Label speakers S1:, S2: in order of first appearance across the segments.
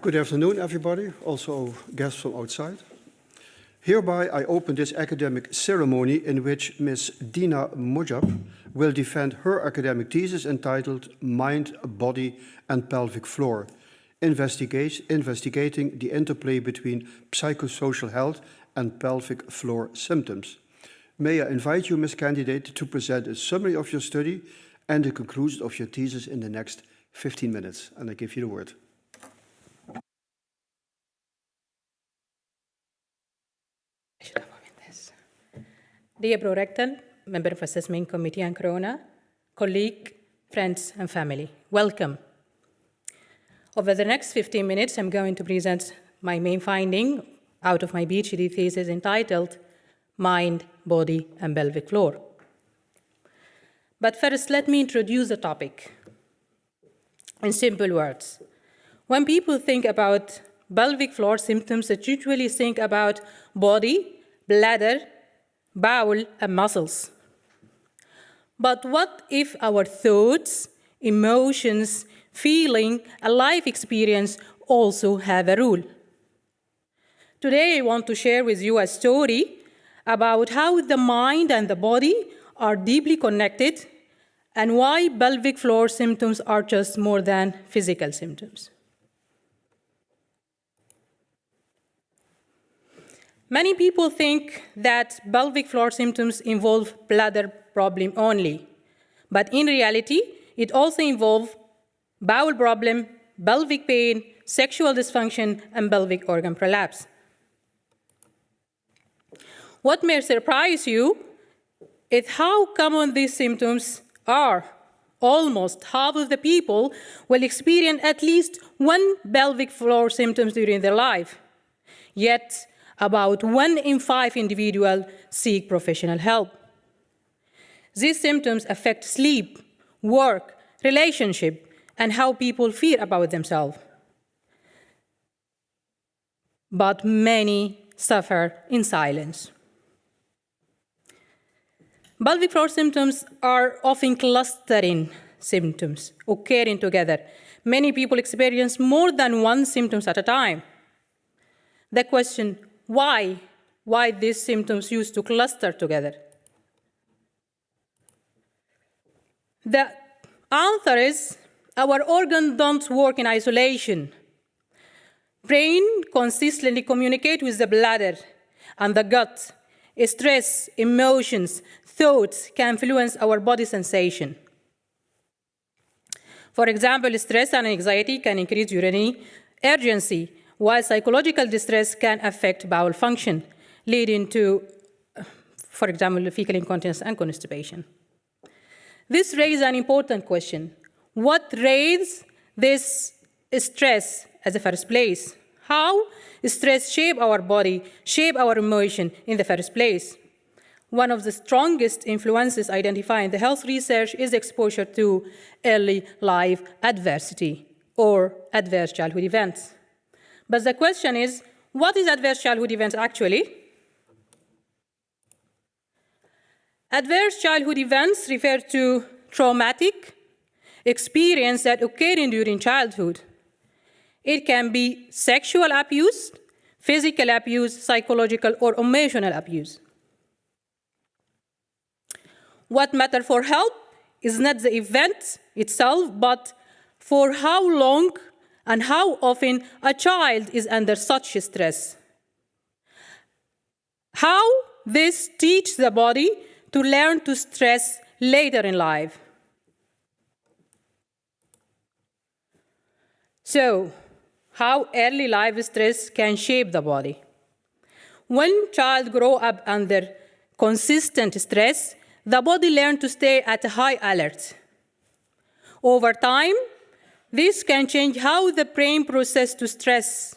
S1: Good afternoon, everybody, also guests from outside. Hereby, I open this academic ceremony in which Ms. Dina Mirghni will defend her academic thesis entitled Mind, Body and Pelvic Floor, investigating the interplay between psychosocial health and pelvic floor symptoms. May I invite you, Ms. Candidate, to present a summary of your study and the conclusion of your thesis in the next 15 minutes. And I give you the word.
S2: Dear Prorector, member of Assessment Committee and Corona, colleague, friends and family, welcome. Over the next 15 minutes, I'm going to present my main finding out of my PhD thesis entitled Mind, Body and Pelvic Floor. But first, let me introduce the topic in simple words. When people think about pelvic floor symptoms, they usually think about body, bladder, bowel, and muscles. But what if our thoughts, emotions, feeling, and life experience also have a role? Today, I want to share with you a story about how the mind and the body are deeply connected and why pelvic floor symptoms are just more than physical symptoms. Many people think that pelvic floor symptoms involve bladder problem only, but in reality, it also involves bowel problem, pelvic pain, sexual dysfunction, and pelvic organ prolapse. What may surprise you is how common these symptoms are. Almost half of the people will experience at least one pelvic floor symptom during their life. Yet, about 1 in 5 individuals seek professional help. These symptoms affect sleep, work, relationship, and how people feel about themselves. But many suffer in silence. Pelvic floor symptoms are often clustering symptoms, occurring together. Many people experience more than one symptom at a time. The question, why these symptoms used to cluster together? The answer is our organs don't work in isolation. Brain consistently communicates with the bladder and the gut. Stress, emotions, thoughts can influence our body sensation. For example, stress and anxiety can increase urinary urgency, while psychological distress can affect bowel function, leading to, for example, fecal incontinence and constipation. This raises an important question. What raises this stress as the first place? How stress shape our body, shape our emotion in the first place? One of the strongest influences identified in the health research is exposure to early life adversity or adverse childhood events. But the question is, what is adverse childhood events actually? Adverse childhood events refer to traumatic experience that occurred during childhood. It can be sexual abuse, physical abuse, psychological or emotional abuse. What matters for health is not the event itself, but for how long and how often a child is under such stress. How this teaches the body to learn to stress later in life. So, how early life stress can shape the body. When child grow up under consistent stress, the body learns to stay at a high alert. Over time, this can change how the brain processes stress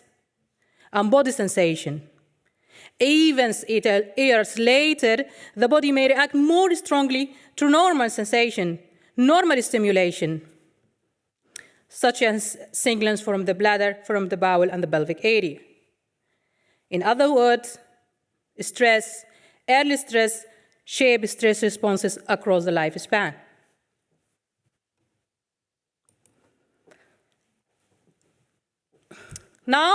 S2: and body sensation. Even years later, the body may react more strongly to normal sensation, normal stimulation, such as signals from the bladder, from the bowel, and the pelvic area. In other words, early stress shapes stress responses across the lifespan. Now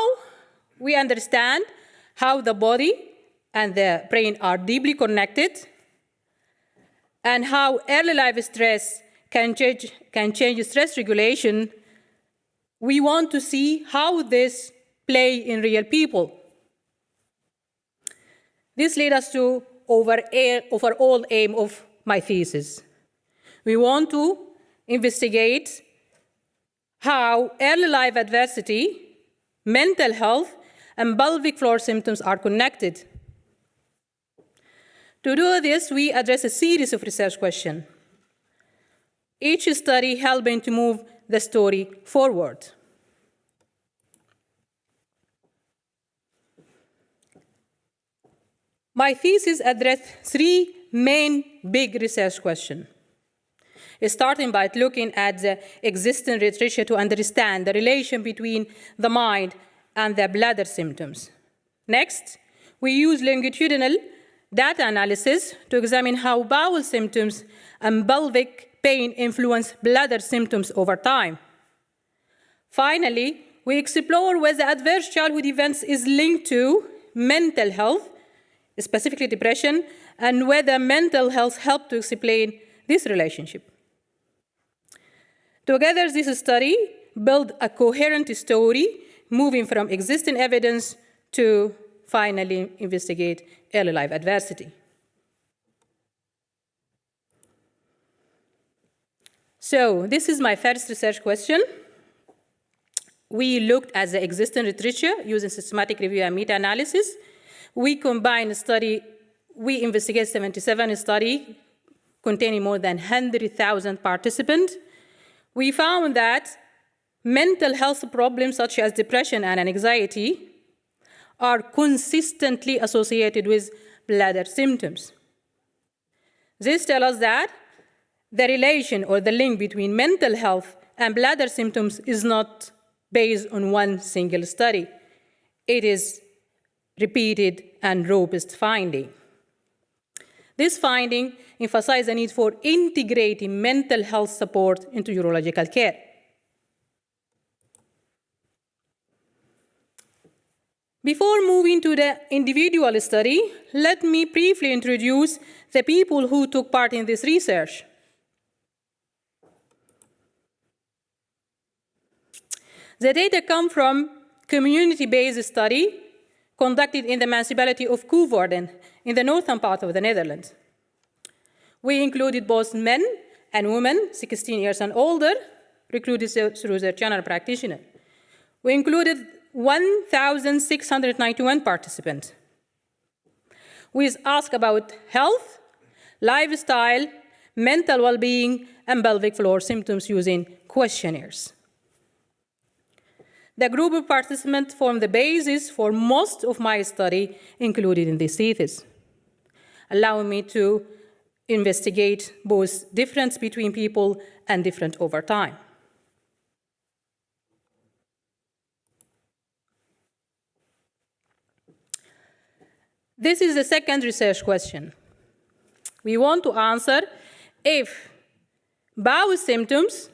S2: we understand how the body and the brain are deeply connected and how early life stress can change stress regulation. We want to see how this plays in real people. This led us to overall aim of my thesis. We want to investigate how early life adversity, mental health, and pelvic floor symptoms are connected. To do this, we address a series of research questions, each study helping to move the story forward. My thesis addressed three main big research questions, starting by looking at the existing literature to understand the relation between the mind and the bladder symptoms. Next, we use longitudinal data analysis to examine how bowel symptoms and pelvic pain influence bladder symptoms over time. Finally, we explore whether adverse childhood events is linked to mental health, specifically depression, and whether mental health helps to explain this relationship. Together, this study built a coherent story, moving from existing evidence to finally investigate early life adversity. So this is my first research question. We looked at the existing literature using systematic review and meta-analysis. We investigated 77 studies containing more than 100,000 participants. We found that mental health problems such as depression and anxiety are consistently associated with bladder symptoms. This tells us that the relation or the link between mental health and bladder symptoms is not based on one single study. It is repeated and robust finding. This finding emphasizes the need for integrating mental health support into urological care. Before moving to the individual study, let me briefly introduce the people who took part in this research. The data come from community-based study conducted in the municipality of Coevorden in the northern part of the Netherlands. We included both men and women, 16 years and older, recruited through the general practitioner. We included 1,691 participants. We asked about health, lifestyle, mental well-being, and pelvic floor symptoms using questionnaires. The group of participants formed the basis for most of my study included in this thesis, allowing me to investigate both difference between people and different over time. This is the second research question. We want to answer if bowel symptoms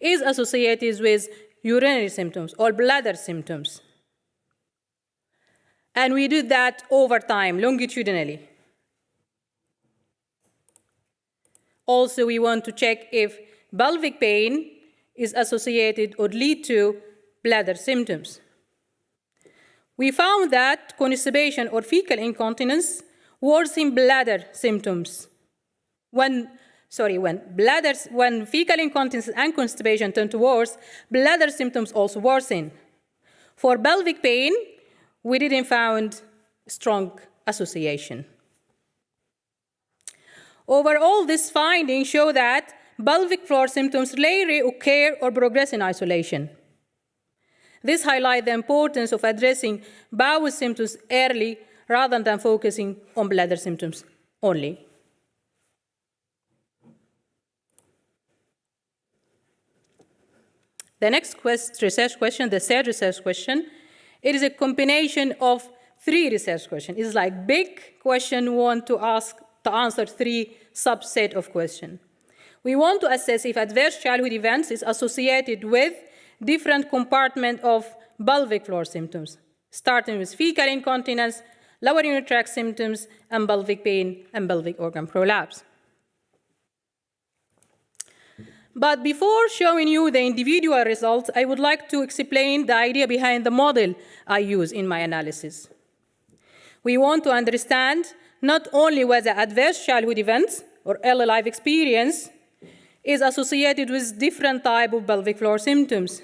S2: is associated with urinary symptoms or bladder symptoms. And we did that over time, longitudinally. Also, we want to check if pelvic pain is associated or lead to bladder symptoms. We found that constipation or fecal incontinence worsen bladder symptoms. When fecal incontinence and constipation turn to worse, bladder symptoms also worsen. For pelvic pain, we didn't find strong association. Overall, this finding show that pelvic floor symptoms rarely occur or progress in isolation. This highlights the importance of addressing bowel symptoms early rather than focusing on bladder symptoms only. The next research question, the third research question, it is a combination of three research questions. It's like big question we want to answer three subset of questions. We want to assess if adverse childhood events is associated with different compartments of pelvic floor symptoms, starting with fecal incontinence, lower urinary tract symptoms, and pelvic pain and pelvic organ prolapse. But before showing you the individual results, I would like to explain the idea behind the model I use in my analysis. We want to understand not only whether adverse childhood events or early life experience is associated with different types of pelvic floor symptoms.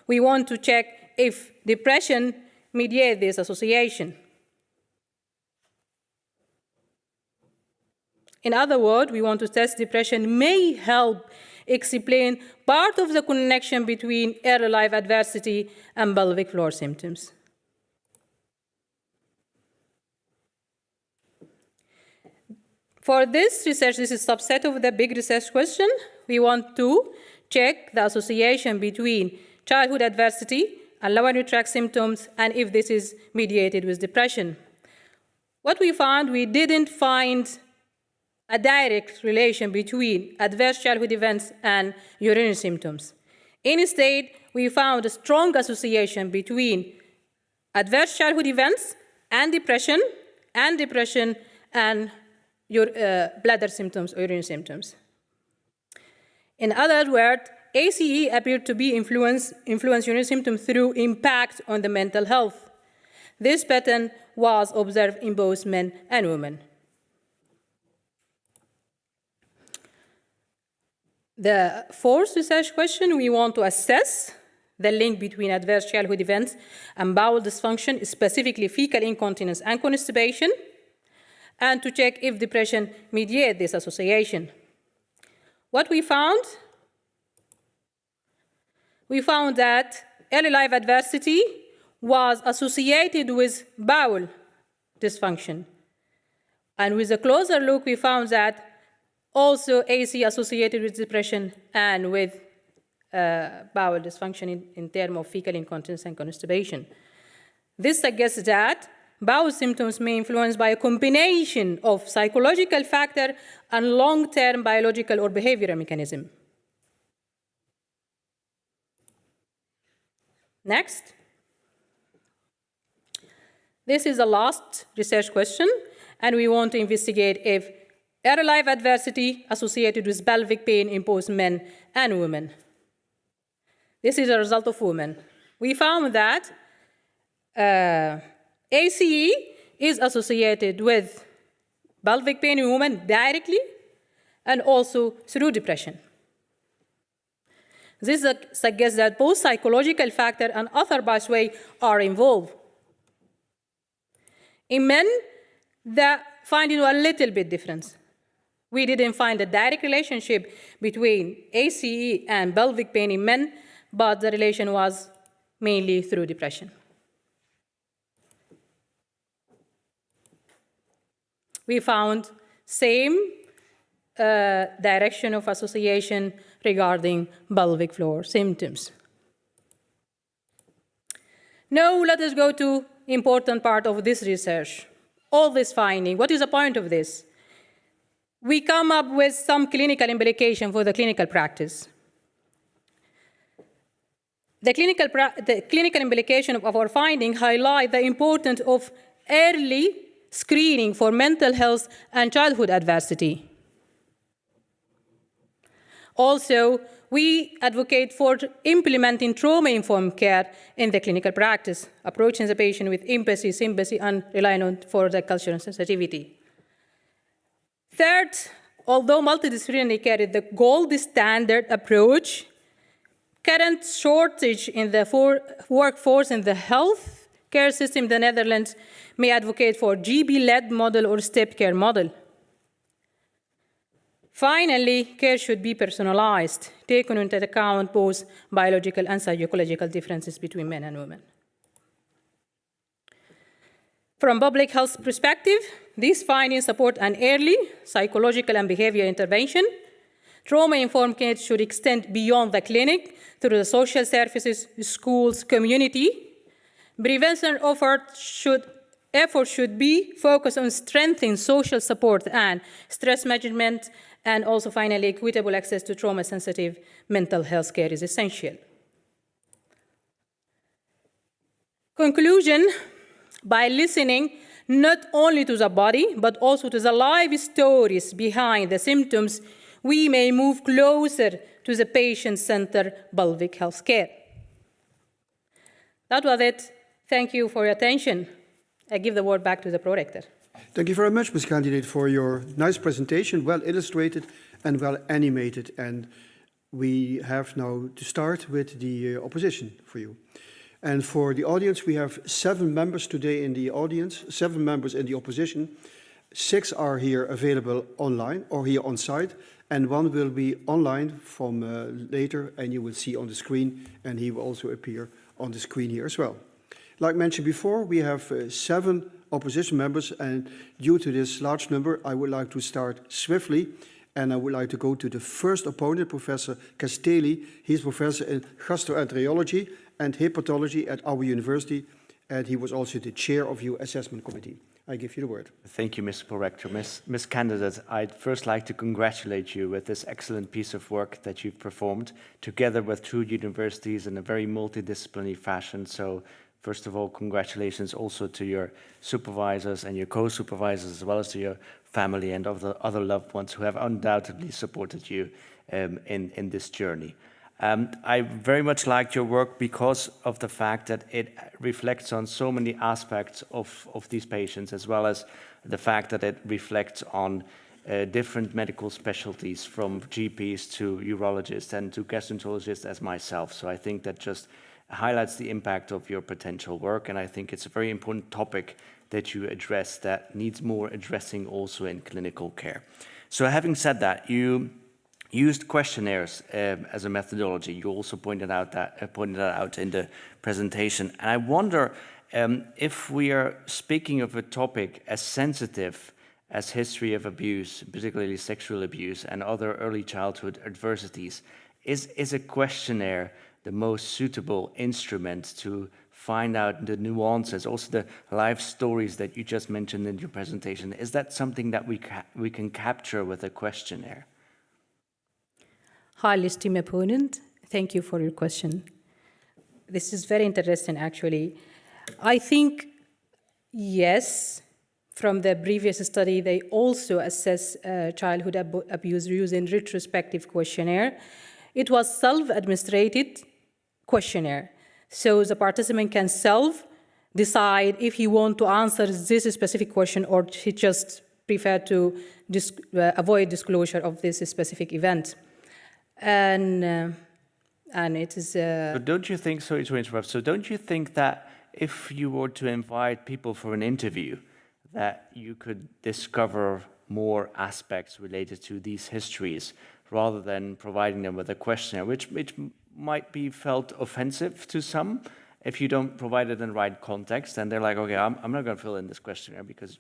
S2: We want to check if depression mediates this association. In other words, we want to test depression may help explain part of the connection between early life adversity and pelvic floor symptoms. For this research, this is a subset of the big research question. We want to check the association between childhood adversity and lower urinary tract symptoms, and if this is mediated with depression. What we found, we didn't find a direct relation between adverse childhood events and urinary symptoms. Instead, we found a strong association between adverse childhood events and depression and bladder symptoms or urinary symptoms. In other words, ACE appeared to be influence urinary symptoms through impact on the mental health. This pattern was observed in both men and women. The fourth research question, we want to assess the link between adverse childhood events and bowel dysfunction, specifically fecal incontinence and constipation, and to check if depression mediates this association. What we found? We found that early life adversity was associated with bowel dysfunction. And with a closer look, we found that also AC associated with depression and with bowel dysfunction in terms of fecal incontinence and constipation. This suggests that bowel symptoms may be influenced by a combination of psychological factor and long-term biological or behavioral mechanism. Next. This is the last research question, and we want to investigate if early life adversity associated with pelvic pain in both men and women. This is a result of women. We found that ACE is associated with pelvic pain in women directly and also through depression. This suggests that both psychological factor and other pathways are involved. In men, the finding was a little bit different. We didn't find a direct relationship between ACE and pelvic pain in men, but the relation was mainly through depression. We found same direction of association regarding pelvic floor symptoms. Now let us go to important part of this research. All this finding, what is the point of this? We come up with some clinical implication for the clinical practice. The clinical implication of our finding highlight the importance of early screening for mental health and childhood adversity. Also, we advocate for implementing trauma-informed care in the clinical practice, approaching the patient with empathy, sympathy, and relying on for the cultural sensitivity. Third, although multidisciplinary care is the gold standard approach, current shortage in the workforce in the health care system in the Netherlands may advocate for GB-led model or step care model. Finally, care should be personalized, taking into account both biological and psychological differences between men and women. From public health perspective, these findings support an early psychological and behavioral intervention. Trauma-informed care should extend beyond the clinic through the social services, schools, community. Prevention efforts should be focused on strengthening social support and stress management, and also finally, equitable access to trauma-sensitive mental health care is essential. Conclusion, by listening not only to the body, but also to the life stories behind the symptoms, we may move closer to the patient-centered pelvic health care. That was it. Thank you for your attention. I give the word back to the prorector.
S1: Thank you very much, Ms. Candidate, for your nice presentation, well illustrated and well animated. And we have now to start with the opposition for you. And for the audience, we have 7 members today in the audience, 7 members in the opposition. 6 are here available online or here on site, and 1 will be online from later, and you will see on the screen, and he will also appear on the screen here as well. Like mentioned before, we have 7 opposition members, and due to this large number, I would like to start swiftly, and I would like to go to the first opponent, Professor Castelli. He's professor in gastroenterology and hepatology at our university, and he was also the chair of your assessment committee. I give you the word.
S3: Thank you, Mr. Prorector. Ms. Candidate, I'd first like to congratulate you with this excellent piece of work that you've performed together with 2 universities in a very multidisciplinary fashion. So first of all, congratulations also to your supervisors and your co-supervisors, as well as to your family and of the other loved ones who have undoubtedly supported you in this journey. I very much liked your work because of the fact that it reflects on so many aspects of these patients, as well as the fact that it reflects on different medical specialties, from GPs to urologists and to gastroenterologists as myself. So I think that just highlights the impact of your potential work, and I think it's a very important topic that you address that needs more addressing also in clinical care. So having said that, you used questionnaires as a methodology. You also pointed that out in the presentation. And I wonder if we are speaking of a topic as sensitive as history of abuse, particularly sexual abuse and other early childhood adversities, is a questionnaire the most suitable instrument to find out the nuances, also the life stories that you just mentioned in your presentation? Is that something that we can capture with a questionnaire?
S2: Hi, esteemed opponent. Thank you for your question. This is very interesting, actually. I think, yes, from the previous study, they also assess childhood abuse using retrospective questionnaire. It was self-administrated questionnaire. So the participant can self-decide if he wants to answer this specific question or he just prefer to avoid disclosure of this specific event. And it is...
S3: But don't you think, sorry to interrupt, so don't you think that if you were to invite people for an interview, that you could discover more aspects related to these histories rather than providing them with a questionnaire, which might be felt offensive to some if you don't provide it in the right context, and they're like, okay, I'm not going to fill in this questionnaire because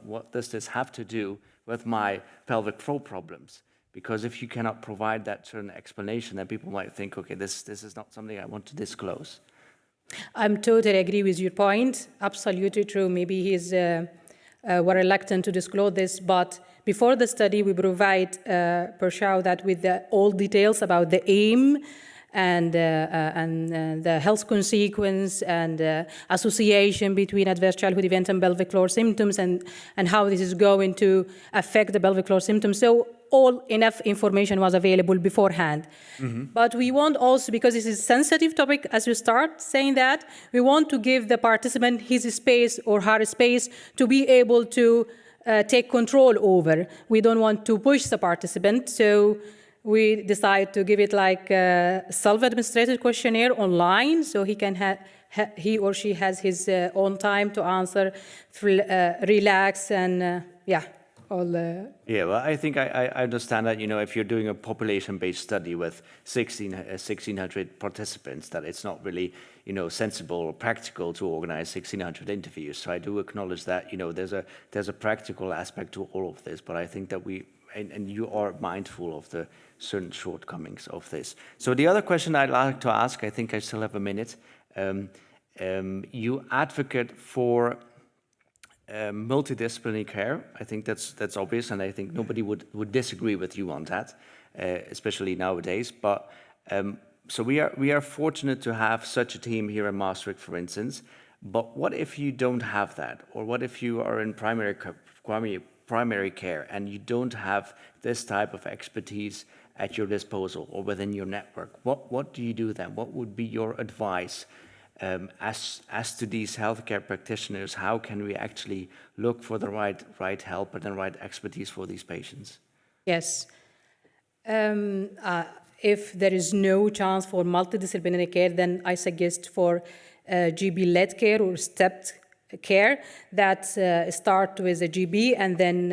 S3: what does this have to do with my pelvic floor problems? Because if you cannot provide that certain explanation, then people might think, okay, this is not something I want to disclose.
S2: I'm totally agree with your point. Absolutely true. Maybe he's were reluctant to disclose this, but before the study, we provide per show that with all details about the aim and the health consequence and association between adverse childhood event and pelvic floor symptoms and how this is going to affect the pelvic floor symptoms. So all enough information was available beforehand. Mm-hmm. But we want also, because this is a sensitive topic, as you start saying that, we want to give the participant his space or her space to be able to take control over. We don't want to push the participant, so we decide to give it like a self-administrated questionnaire online, so he or she has his own time to answer, relax, and
S3: Yeah, well, I think I understand that, if you're doing a population-based study with 1,600 participants, that it's not really, sensible or practical to organize 1,600 interviews. So I do acknowledge that, there's a practical aspect to all of this, but I think that and you are mindful of the certain shortcomings of this. So the other question I'd like to ask, I think I still have a minute. You advocate for multidisciplinary care. I think that's obvious, and I think nobody would disagree with you on that, especially nowadays. But so we are fortunate to have such a team here in Maastricht, for instance. But what if you don't have that? Or what if you are in primary care and you don't have this type of expertise at your disposal or within your network? What do you do then? What would be your advice as to these healthcare practitioners? How can we actually look for the right help and the right expertise for these patients?
S2: Yes. If there is no chance for multidisciplinary care, then I suggest for GB-led care or stepped care that start with a GB and then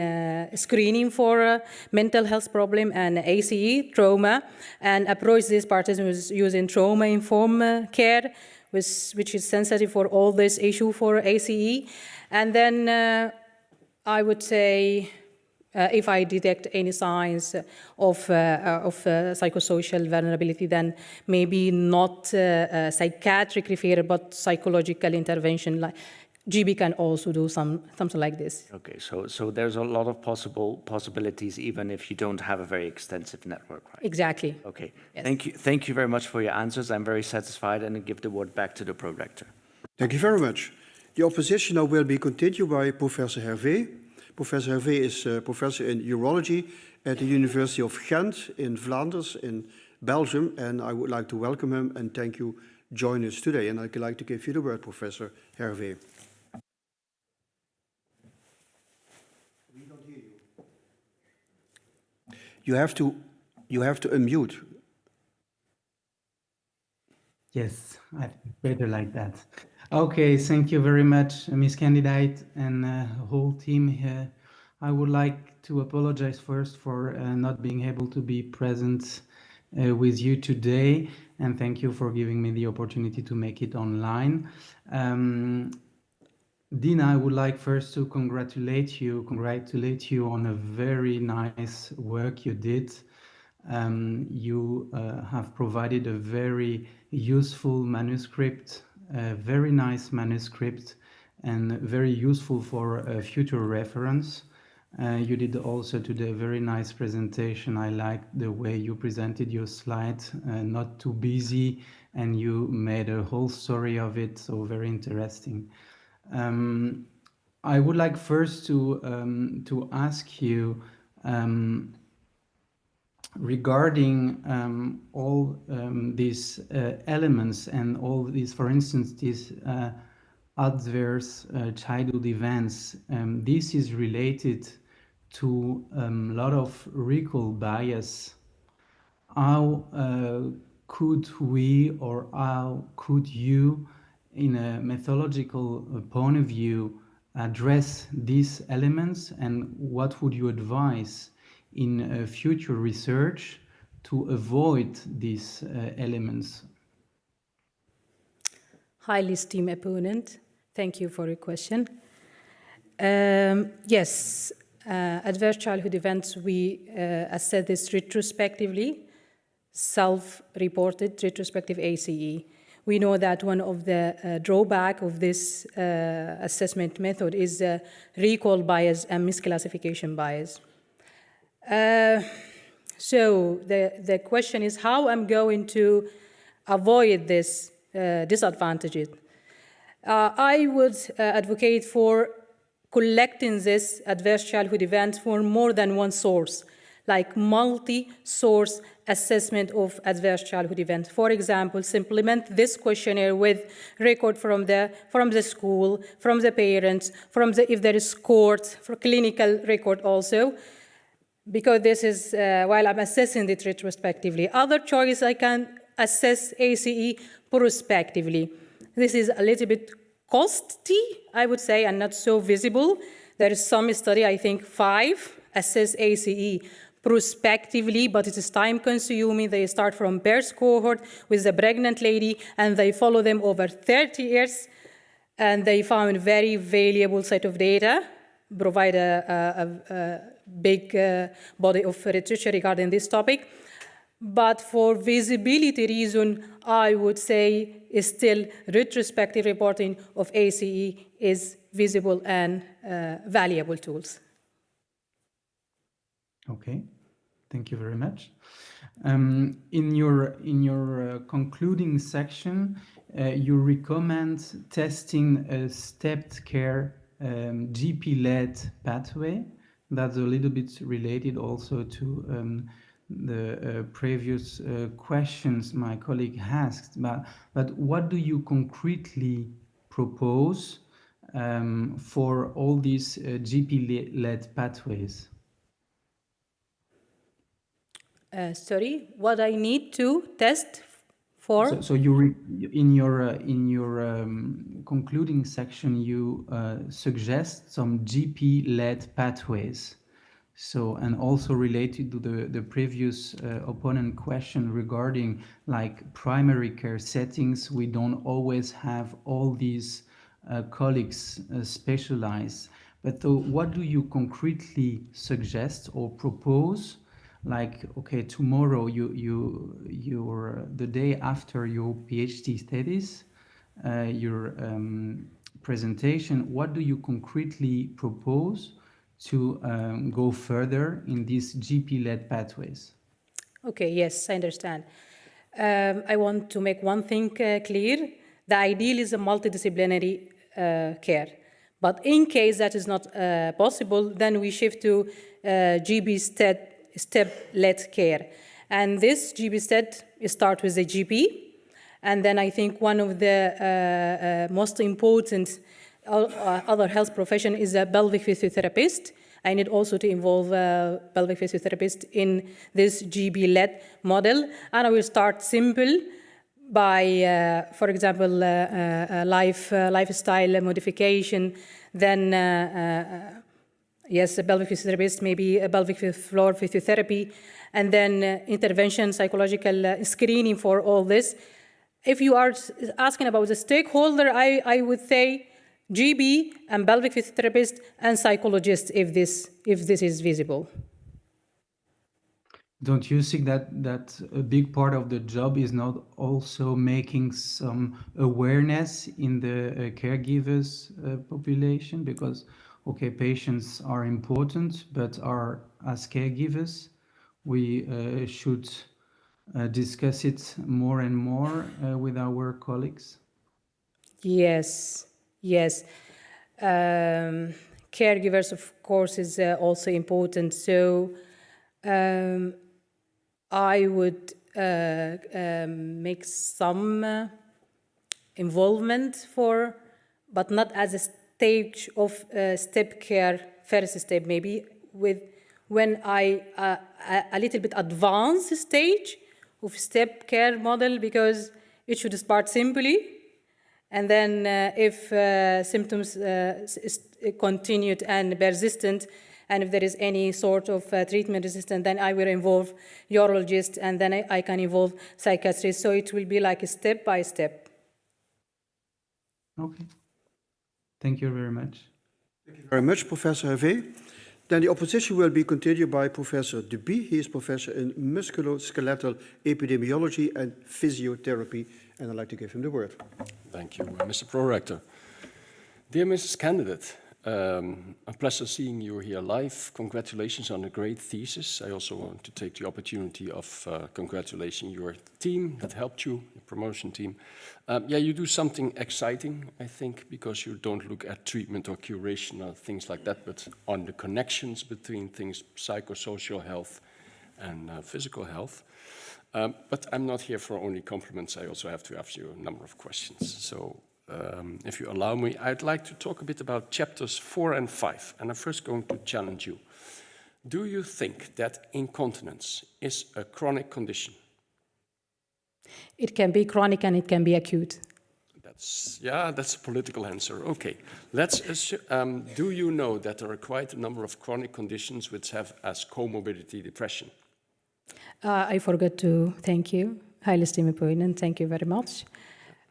S2: screening for mental health problem and ACE, trauma, and approach these participants using trauma-informed care, which is sensitive for all this issue for ACE. And then I would say, if I detect any signs of psychosocial vulnerability, then maybe not psychiatric referral, but psychological intervention. Like GB can also do something like this.
S3: Okay, so there's a lot of possibilities, even if you don't have a very extensive network, right?
S2: Exactly.
S3: Okay,
S2: Yes.
S3: Thank you very much for your answers. I'm very satisfied, and I give the word back to the projector.
S1: Thank you very much. The opposition now will be continued by Professor Hervé. Professor Hervé is professor in urology at the University of Ghent in Flanders in Belgium, and I would like to welcome him and thank you joining us today. And I'd like to give you the word, Professor Hervé. We don't hear you. You have to unmute.
S4: Yes, I better like that. Okay, thank you very much, Ms. Candidate and whole team here. I would like to apologize first for not being able to be present with you today, and thank you for giving me the opportunity to make it online. Dina, I would like first to congratulate you on a very nice work you did. You have provided a very useful manuscript, a very nice manuscript, and very useful for future reference. You did also today a very nice presentation. I liked the way you presented your slides, not too busy, and you made a whole story of it, so very interesting. I would like first to ask you regarding all these elements and all these, for instance, these adverse childhood events. This is related to a lot of recall bias. How could we, or how could you, in a methodological point of view, address these elements, and what would you advise in future research to avoid these elements?
S2: Highly esteemed opponent, thank you for your question. Yes, adverse childhood events, we assess this retrospectively, self-reported retrospective ACE. We know that one of the drawbacks of this assessment method is recall bias and misclassification bias. So the question is how I'm going to avoid this disadvantages. I would advocate for collecting this adverse childhood event from more than one source, like multi-source assessment of adverse childhood events. For example, supplement this questionnaire with record from the school, from the parents, if there is court, for clinical record also, because this is while I'm assessing it retrospectively. Other choice, I can assess ACE prospectively. This is a little bit costly, I would say, and not so visible. There is some study, I think 5, assess ACE prospectively, but it is time-consuming. They start from birth cohort with a pregnant lady, and they follow them over 30 years, and they found very valuable set of data, provide a big body of literature regarding this topic. But for visibility reason, I would say is still retrospective reporting of ACE is visible and valuable tools.
S4: Okay, thank you very much. In your concluding section, you recommend testing a stepped care GP-led pathway. That's a little bit related also to the previous questions my colleague asked. But what do you concretely propose for all these GP-led pathways?
S2: Sorry, what I need to test for?
S4: So you in your concluding section, you suggest some GP-led pathways. So, and also related to the previous opponent question regarding like primary care settings, we don't always have all these colleagues specialized. But what do you concretely suggest or propose? Like, okay, tomorrow you're the day after your PhD thesis, your presentation, what do you concretely propose to go further in these GP-led pathways?
S2: Okay, yes, I understand. I want to make one thing clear. The ideal is a multidisciplinary care. But in case that is not possible, then we shift to GB step-led care. And this GB step starts with the GP. And then I think one of the most important other health profession is a pelvic physiotherapist. I need also to involve pelvic physiotherapist in this GB-led model. And I will start simple by, for example, lifestyle modification, then yes, a pelvic physiotherapist, maybe a pelvic floor physiotherapy, and then intervention, psychological screening for all this. If you are asking about the stakeholder, I would say GB and pelvic physiotherapist and psychologist if this is visible.
S4: Don't you think that a big part of the job is not also making some awareness in the caregivers population? Because, okay, patients are important, but as caregivers, we should discuss it more and more with our colleagues?
S2: Yes, yes. Caregivers, of course, is also important. So I would make some involvement for, but not as a stage of step care, first step maybe, with when I a little bit advanced stage of step care model, because it should start simply. And then if symptoms continued and persistent, and if there is any sort of treatment resistant, then I will involve urologist, and then I can involve psychiatrist. So it will be like a step by step.
S4: Okay. Thank you very much.
S1: Thank you very much, Professor Hervé. Then the opposition will be continued by Professor Duby. He is professor in musculoskeletal epidemiology and physiotherapy, and I'd like to give him the word.
S5: Thank you, Mr. Prorector. Dear Mrs. Candidate, a pleasure seeing you here live. Congratulations on a great thesis. I also want to take the opportunity of congratulating your team that helped you, the promotion team. Yeah, you do something exciting, I think, because you don't look at treatment or curation or things like that, but on the connections between things, psychosocial health and physical health. But I'm not here for only compliments. I also have to ask you a number of questions. So if you allow me, I'd like to talk a bit about chapters 4 and 5. And I'm first going to challenge you. Do you think that incontinence is a chronic condition?
S2: It can be chronic and it can be acute.
S5: That's a political answer. Okay. Do you know that there are quite a number of chronic conditions which have as comorbidity depression?
S2: I forgot to thank you. Highly esteemed opponent, thank you very much.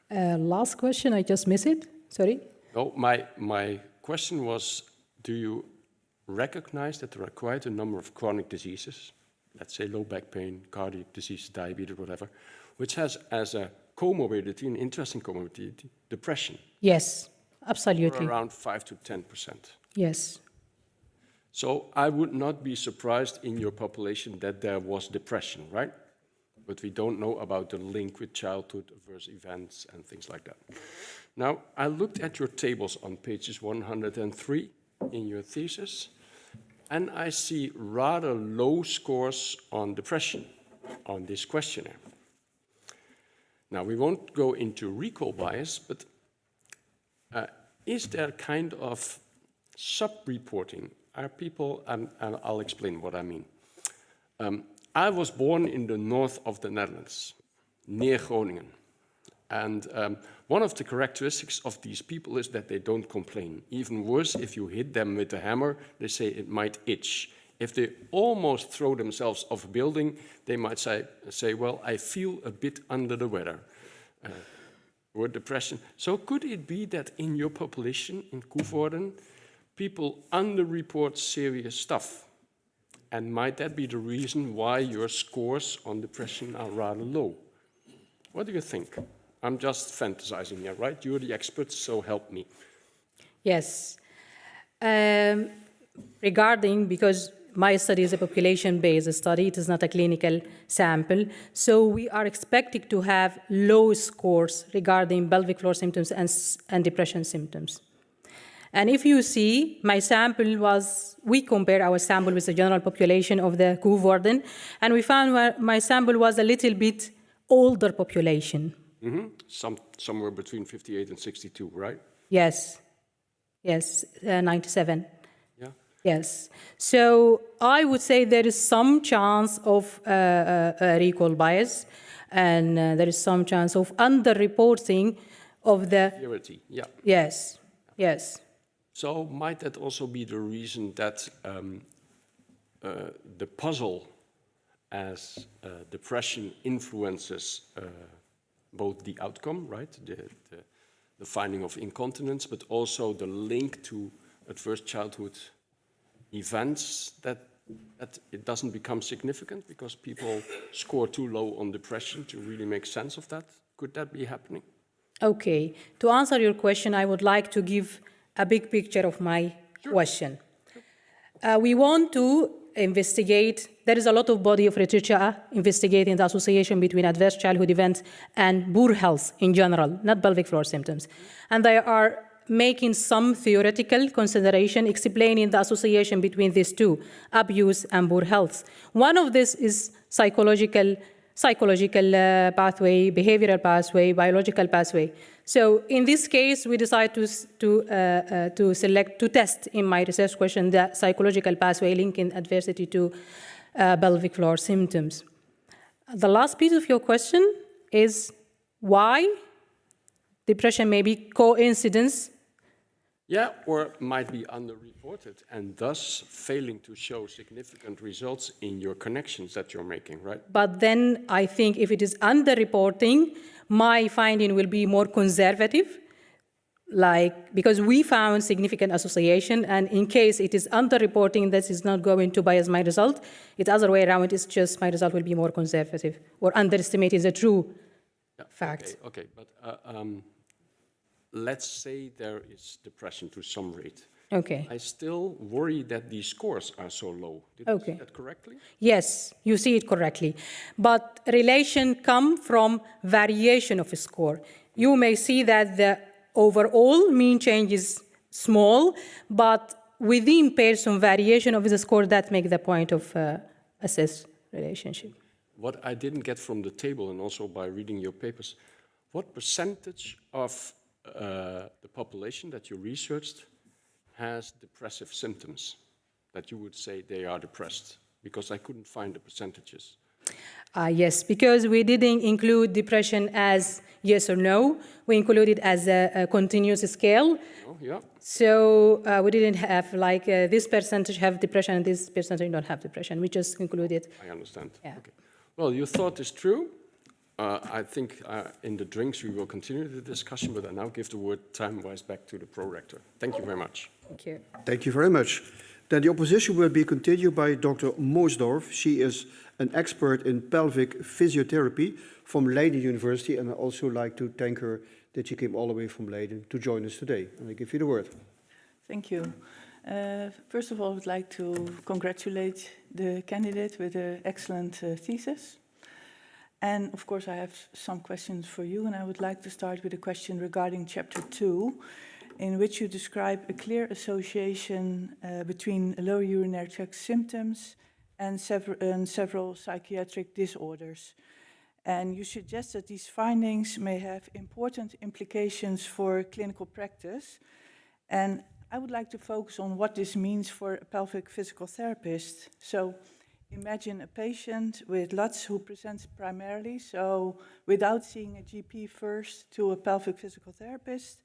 S2: Last question, I just missed it. Sorry.
S5: No, my question was, do you recognize that there are quite a number of chronic diseases, let's say low back pain, cardiac disease, diabetes, whatever, which has as a comorbidity, an interesting comorbidity, depression?
S2: Yes, absolutely.
S5: Around 5 to 10%.
S2: Yes.
S5: So I would not be surprised in your population that there was depression, right? but we don't know about the link with childhood, adverse events, and things like that. Now, I looked at your tables on pages 103 in your thesis, and I see rather low scores on depression on this questionnaire. Now, we won't go into recall bias, but is there kind of sub-reporting? Are people, and I'll explain what I mean. I was born in the north of the Netherlands, near Groningen. And one of the characteristics of these people is that they don't complain. Even worse, if you hit them with a hammer, they say it might itch. If they almost throw themselves off a building, they might say, well, I feel a bit under the weather, or depression. So could it be that in your population, in Coevorden, people underreport serious stuff? And might that be the reason why your scores on depression are rather low? What do you think? I'm just fantasizing here, right? You're the experts, so help me.
S2: Yes. Regarding, because my study is a population-based study, it is not a clinical sample, so we are expecting to have low scores regarding pelvic floor symptoms and depression symptoms. And if you see, my sample was, we compared our sample with the general population of the Coevorden, and we found my sample was a little bit older population.
S5: Mm-hmm. Somewhere between 58 and 62, right?
S2: Yes, yes, 97.
S5: Yeah.
S2: Yes. So I would say there is some chance of recall bias, and there is some chance of underreporting of the...
S5: Severity, yeah.
S2: Yes, yes.
S5: So might that also be the reason that the puzzle as depression influences both the outcome, right, the finding of incontinence, but also the link to adverse childhood events, that it doesn't become significant because people score too low on depression to really make sense of that? Could that be happening?
S2: Okay. To answer your question, I would like to give a big picture of my question. We want to investigate, there is a lot of body of literature investigating the association between adverse childhood events and poor health in general, not pelvic floor symptoms. And they are making some theoretical consideration explaining the association between these two, abuse and poor health. One of this is psychological pathway, behavioral pathway, biological pathway. So in this case, we decided to test in my research question the psychological pathway linking adversity to pelvic floor symptoms. The last piece of your question is why depression may be coincidence.
S5: Yeah, or might be underreported and thus failing to show significant results in your connections that you're making, right?
S2: But then I think if it is underreporting, my finding will be more conservative, because we found significant association, and in case it is underreporting, this is not going to bias my result. It's other way around, it's just my result will be more conservative or underestimating the true facts.
S5: Okay, but let's say there is depression to some rate.
S2: Okay.
S5: I still worry that these scores are so low. Did I see that correctly?
S2: Yes, you see it correctly. But relation come from variation of a score. You may see that the overall mean change is small, but within person variation of the score, that makes the point of assess relationship.
S5: What I didn't get from the table and also by reading your papers, what percentage of the population that you researched has depressive symptoms that you would say they are depressed? Because I couldn't find the percentages.
S2: Yes, because we didn't include depression as yes or no. We included it as a continuous scale.
S5: Oh, yeah.
S2: So we didn't have like this percentage have depression and this percentage don't have depression. We just included.
S5: I understand.
S2: Yeah.
S5: Okay. Well, your thought is true. I think in the drinks we will continue the discussion, but I now give the word time-wise back to the pro-rector. Thank you very much.
S2: Thank you.
S1: Thank you very much. Then the opposition will be continued by Dr. Moosdorf. She is an expert in pelvic physiotherapy from Leiden University, and I also like to thank her that she came all the way from Leiden to join us today. And I give you the word.
S6: Thank you. First of all, I would like to congratulate the candidate with an excellent thesis. And of course, I have some questions for you, and I would like to start with a question regarding Chapter 2, in which you describe a clear association between lower urinary tract symptoms and several psychiatric disorders. And you suggest that these findings may have important implications for clinical practice. And I would like to focus on what this means for a pelvic physical therapist. So imagine a patient with LUTS who presents primarily, so without seeing a GP first, to a pelvic physical therapist.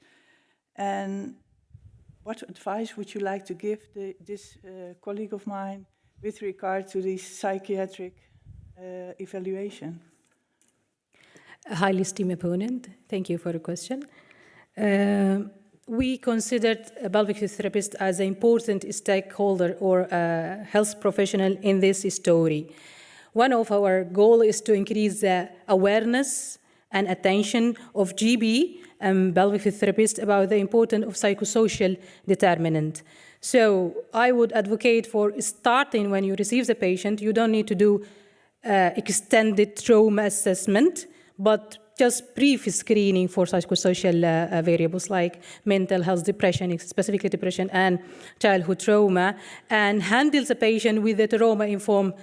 S6: And what advice would you like to give this colleague of mine with regard to the psychiatric evaluation?
S2: A highly esteemed opponent, thank you for the question. We considered a pelvic physiotherapist as an important stakeholder or a health professional in this story. One of our goals is to increase the awareness and attention of GB and pelvic physiotherapists about the importance of psychosocial determinant. So I would advocate for starting when you receive the patient. You don't need to do extended trauma assessment, but just brief screening for psychosocial variables like mental health, depression, specifically depression, and childhood trauma, and handle the patient with the trauma-informed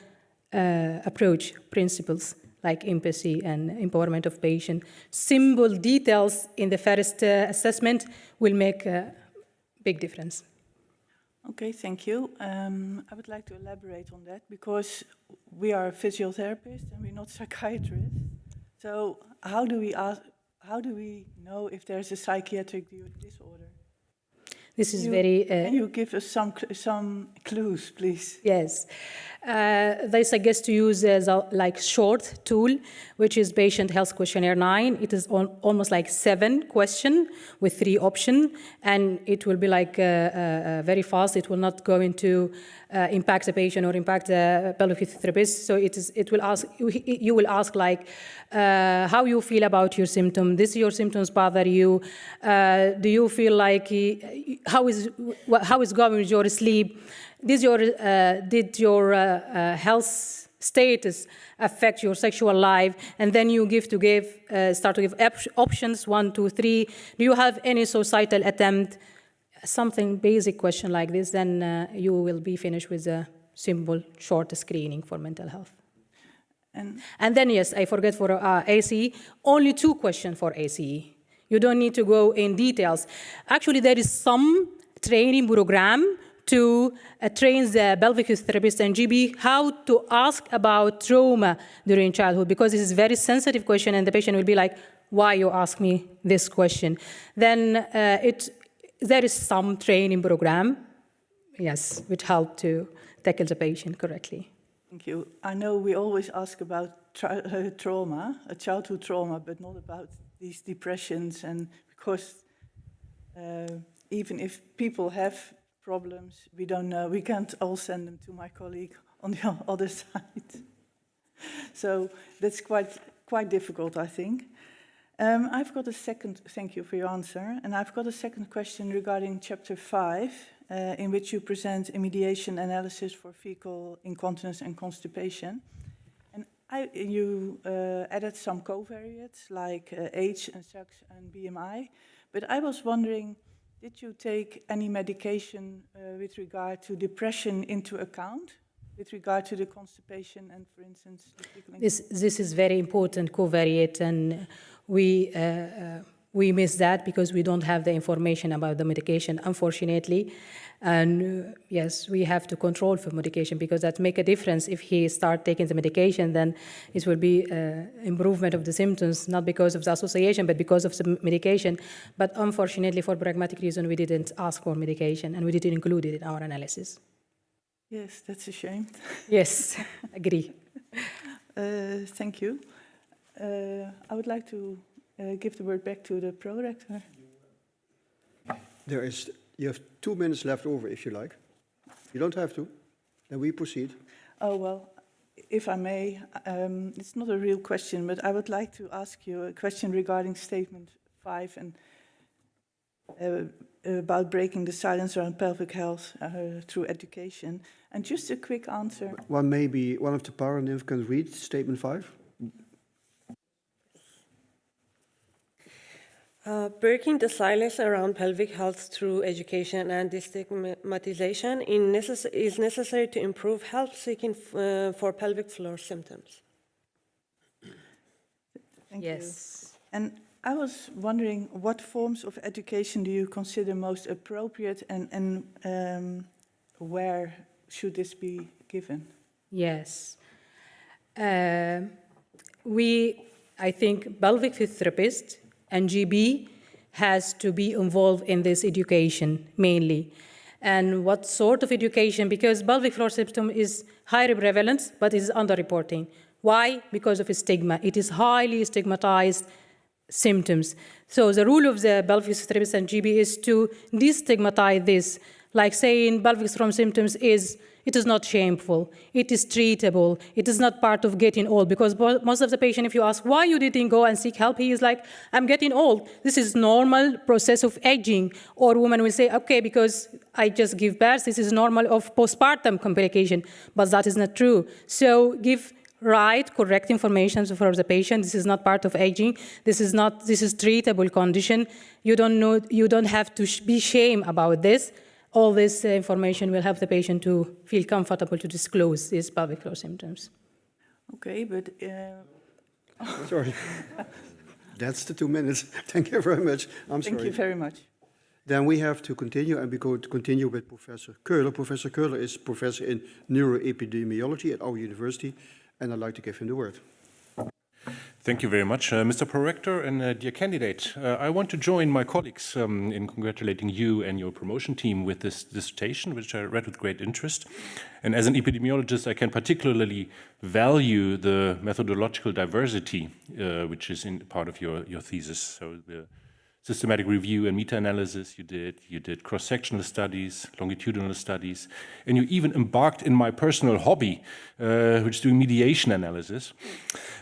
S2: approach principles like empathy and empowerment of patient. Simple details in the first assessment will make a big difference.
S6: Okay, thank you. I would like to elaborate on that because we are physiotherapists and we're not psychiatrists. So how do we know if there's a psychiatric disorder?
S2: This is very...
S6: Can you give us some clues, please?
S2: Yes. They suggest to use a short tool, which is Patient Health Questionnaire 9. It is almost like 7 questions with 3 options, and it will be very fast. It will not go into impact the patient or impact the pelvic physiotherapist. So you will ask how you feel about your symptom. Does your symptoms bother you? Do you feel like how is going with your sleep? Did your health status affect your sexual life? And then you start to give options 1, 2, 3. Do you have any suicidal attempt? Something basic question like this, then you will be finished with a simple, short screening for mental health. And then, yes, I forget for ACE, only 2 questions for ACE. You don't need to go in details. Actually, there is some training program to train the pelvic physiotherapist and GB how to ask about trauma during childhood, because this is a very sensitive question and the patient will be like, why you ask me this question? Then there is some training program, yes, which help to tackle the patient correctly.
S6: Thank you. I know we always ask about trauma, a childhood trauma, but not about these depressions, and because even if people have problems, we don't know, we can't all send them to my colleague on the other side. So that's quite difficult, I think. I've got a second, thank you for your answer, and I've got a second question regarding Chapter 5, in which you present a mediation analysis for fecal incontinence and constipation. And you added some covariates like age and sex and BMI, but I was wondering, did you take any medication with regard to depression into account, with regard to the constipation and, for instance, the fecal incontinence?
S2: This is very important covariate, and we miss that because we don't have the information about the medication, unfortunately. And yes, we have to control for medication because that make a difference. If he start taking the medication, then it will be improvement of the symptoms, not because of the association, but because of the medication. But unfortunately, for pragmatic reason, we didn't ask for medication and we didn't include it in our analysis.
S6: Yes, that's a shame.
S2: Yes, agree.
S6: Thank you. I would like to give the word back to the prorector.
S1: You have 2 minutes left over, if you like. You don't have to. Then we proceed.
S6: Oh, well, if I may, it's not a real question, but I would like to ask you a question regarding Statement 5 and about breaking the silence around pelvic health through education. And just a quick answer.
S1: Maybe one of the paraninfs can read Statement 5.
S7: Breaking the silence around pelvic health through education and destigmatization is necessary to improve help seeking for pelvic floor symptoms.
S6: Thank
S2: Yes.
S6: you. And I was wondering, what forms of education do you consider most appropriate, and where should this be given?
S2: Yes. I think pelvic physiotherapist and GB has to be involved in this education mainly. And what sort of education? Because pelvic floor symptom is higher prevalence, but it is underreporting. Why? Because of stigma. It is highly stigmatized symptoms. So the role of the pelvic physiotherapist and GB is to destigmatize this, like saying pelvic floor symptoms it is not shameful, it is treatable, it is not part of getting old, because most of the patient, if you ask why you didn't go and seek help, he is like, I'm getting old. This is normal process of aging. Or woman will say, okay, because I just give birth, this is normal of postpartum complication, but that is not true. So give correct information for the patient. This is not part of aging. This is treatable condition. You don't have to be shame about this. All this information will help the patient to feel comfortable to disclose these pelvic floor symptoms.
S6: Okay, but...
S1: Sorry. That's the 2 minutes. Thank you very much.
S6: Thank you very much.
S1: Then we have to continue, and we go to continue with Professor Köhler. Professor Köhler is professor in neuroepidemiology at our university, and I'd like to give him the word.
S8: Thank you very much, Mr. Prorector and dear candidate. I want to join my colleagues in congratulating you and your promotion team with this dissertation, which I read with great interest. And as an epidemiologist, I can particularly value the methodological diversity, which is in part of your thesis. So the systematic review and meta-analysis you did cross-sectional studies, longitudinal studies, and you even embarked in my personal hobby, which is doing mediation analysis.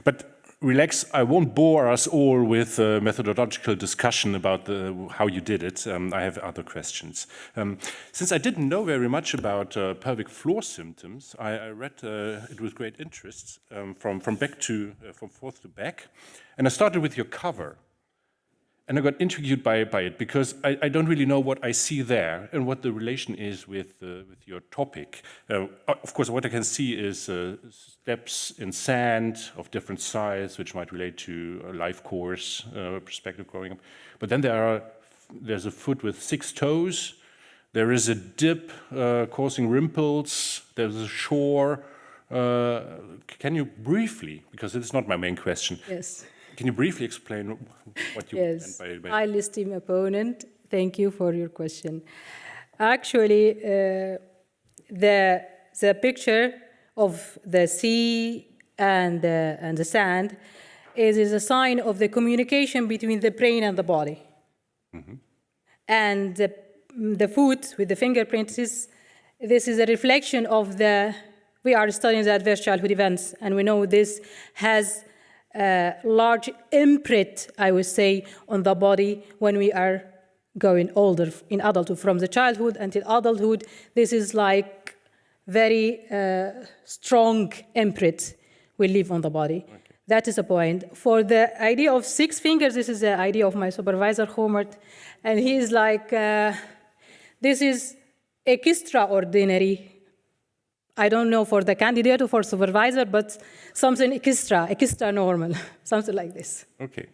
S8: But relax, I won't bore us all with a methodological discussion about how you did it. I have other questions. Since I didn't know very much about pelvic floor symptoms, I read it with great interest from forth to back. And I started with your cover. And I got intrigued by it because I don't really know what I see there and what the relation is with your topic. Of course, what I can see is steps in sand of different size, which might relate to a life course perspective growing up. But then there's a foot with 6 toes. There is a dip causing rimples. There's a shore. Can you briefly, because it's not my main question.
S2: Yes.
S8: Can you briefly explain what you meant by...
S2: Highly esteemed opponent, thank you for your question. Actually, the picture of the sea and the sand is a sign of the communication between the brain and the body. Mm-hmm. And the foot with the fingerprints this is a reflection of we are studying the adverse childhood events, and we know this has large imprint, I would say, on the body when we are going older in adulthood. From the childhood until adulthood, this is like very strong imprint we leave on the body. Okay. That is a point. For the idea of 6 fingers, this is the idea of my supervisor, Homert, and he is like, this is extraordinary. I don't know for the candidate or for supervisor, but something extra normal, something like this.
S8: Okay.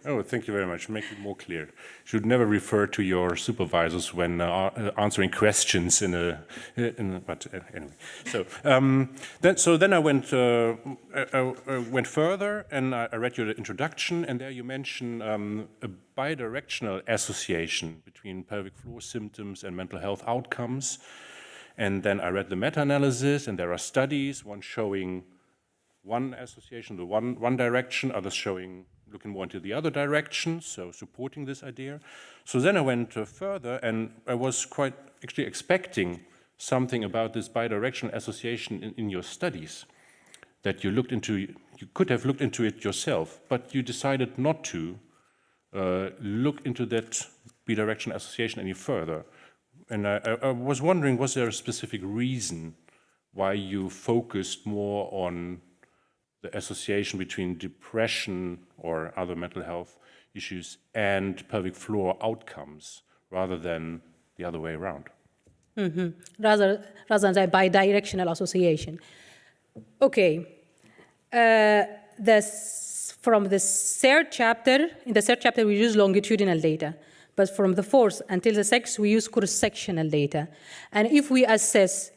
S8: Oh, thank you very much. Make it more clear. You should never refer to your supervisors when answering questions but anyway. So then I went further, and I read your introduction, and there you mention a bidirectional association between pelvic floor symptoms and mental health outcomes. And then I read the meta-analysis, and there are studies, one showing one association, the one direction, others looking more into the other direction, so supporting this idea. So then I went further, and I was quite actually expecting something about this bidirectional association in your studies, that you could have looked into it yourself, but you decided not to look into that bidirectional association any further. And I was wondering, was there a specific reason why you focused more on the association between depression or other mental health issues and pelvic floor outcomes rather than the other way around?
S2: Rather than bidirectional association. Okay. From the third chapter, in the third chapter we use longitudinal data, but from the fourth until the sixth we use cross-sectional data. And if we assess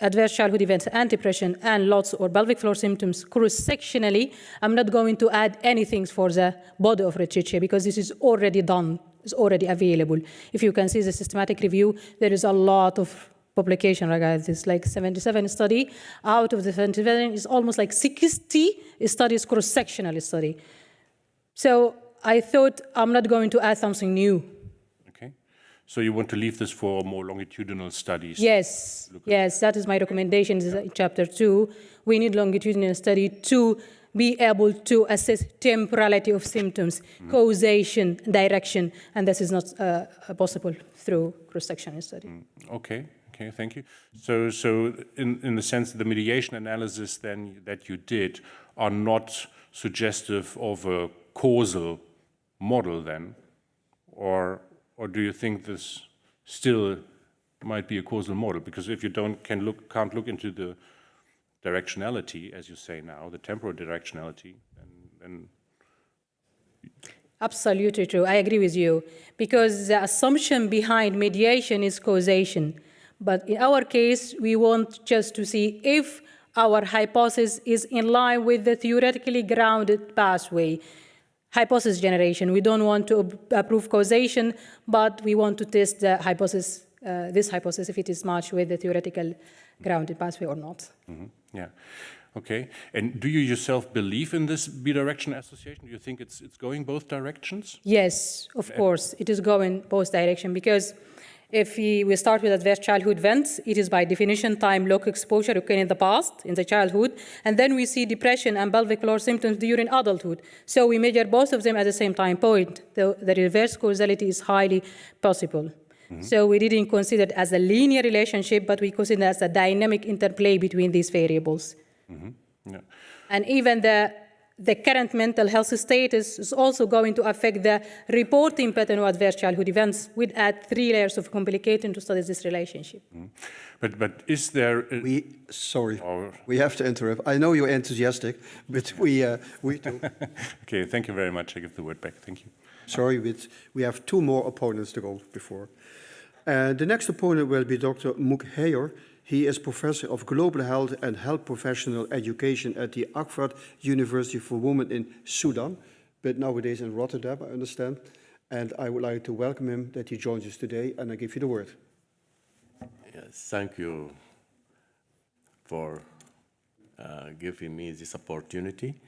S2: adverse childhood events and depression and LOTS or pelvic floor symptoms cross-sectionally, I'm not going to add anything for the body of literature because this is already done. Is already available. If you can see the systematic review, there is a lot of publication regarding this, like 77 study. Out of the 77 is almost like 60 studies, cross-sectional study. So I thought I'm not going to add something new.
S8: Okay. So you want to leave this for more longitudinal studies?
S2: Yes, yes, that is my recommendation in chapter 2. We need longitudinal study to be able to assess temporality of symptoms, causation, direction, and this is not possible through cross-sectional study.
S8: Okay, thank you. So in the sense, the mediation analysis then that you did are not suggestive of a causal model then, or do you think this still might be a causal model? Because if you can't look into the directionality, as you say now, the temporal directionality, and
S2: Absolutely true. I agree with you. Because the assumption behind mediation is causation. But in our case, we want just to see if our hypothesis is in line with the theoretically grounded pathway. Hypothesis generation. We don't want to prove causation, but we want to test the hypothesis, this hypothesis, if it is matched with the theoretical grounded pathway or not.
S8: Yeah. Okay. And do you yourself believe in this bidirectional association? Do you think it's going both directions?
S2: Yes, of course. It is going both directions because if we start with adverse childhood events, it is by definition time local exposure occurring in the past, in the childhood, and then we see depression and pelvic floor symptoms during adulthood. So we measure both of them at the same time point. The reverse causality is highly possible. So we didn't consider it as a linear relationship, but we consider it as a dynamic interplay between these variables.
S8: Yeah.
S2: And even the current mental health status is also going to affect the reporting pattern of adverse childhood events. We'd add 3 layers of complication to study this relationship.
S8: But is there...
S1: We have to interrupt. I know you're enthusiastic, but we too.
S8: Okay, thank you very much. I give the word back. Thank you.
S1: Sorry, we have 2 more opponents to go before. The next opponent will be Dr. Mukheyer. He is Professor of Global Health and Health Professional Education at the Maastricht University for Women in Sudan, but nowadays in Rotterdam, I understand. And I would like to welcome him that he joins us today, and I give you the word.
S9: Yes, thank you for giving me this opportunity.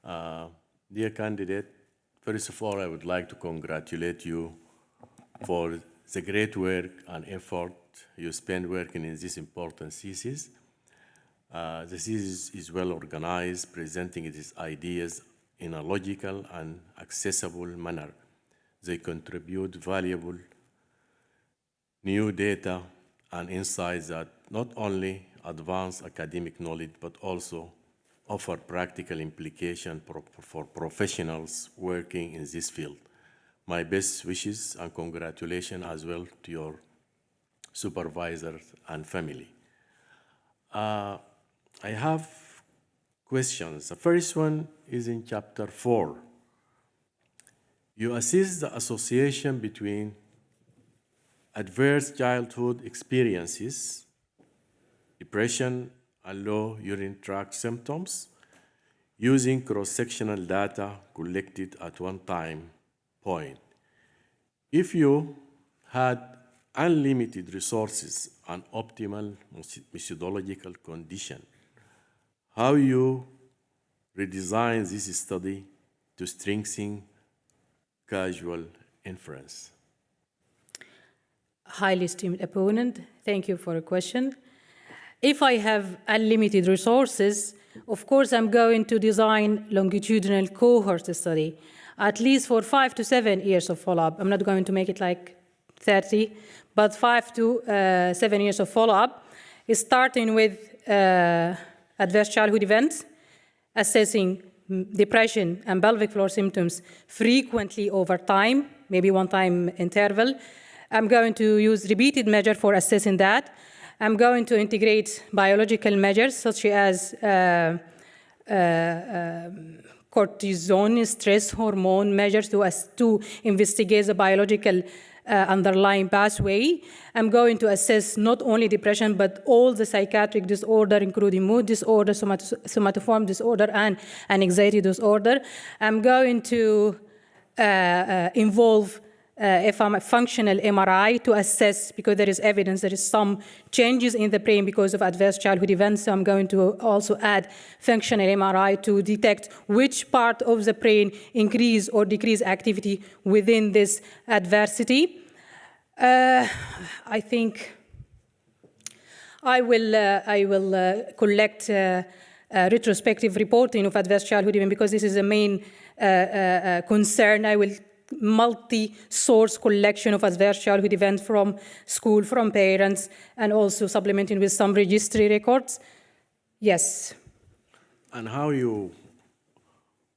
S9: Dear candidate, first of all, I would like to congratulate you for the great work and effort you spend working in this important thesis. The thesis is well organized, presenting its ideas in a logical and accessible manner. They contribute valuable new data and insights that not only advance academic knowledge, but also offer practical implications for professionals working in this field. My best wishes and congratulations as well to your supervisors and family. I have questions. The first one is in chapter 4. You assess the association between adverse childhood experiences, depression, and low urinary tract symptoms using cross-sectional data collected at one time point. If you had unlimited resources and optimal methodological condition, how you redesign this study to strengthen causal inference?
S2: Highly esteemed opponent, thank you for the question. If I have unlimited resources, of course I'm going to design longitudinal cohort study, at least for 5 to 7 years of follow-up. I'm not going to make it like 30, but 5 to 7 years of follow-up, starting with adverse childhood events, assessing depression and pelvic floor symptoms frequently over time, maybe one-time interval. I'm going to use repeated measure for assessing that. I'm going to integrate biological measures such as cortisone, stress hormone measures to investigate the biological underlying pathway. I'm going to assess not only depression, but all the psychiatric disorder, including mood disorder, somatoform disorder, and anxiety disorder. I'm going to involve a functional MRI to assess, because there is evidence there is some changes in the brain because of adverse childhood events. So I'm going to also add functional MRI to detect which part of the brain increase or decrease activity within this adversity. I think I will collect retrospective reporting of adverse childhood event, because this is a main concern. I will multi-source collection of adverse childhood events from school, from parents, and also supplementing with some registry records. Yes.
S9: And how you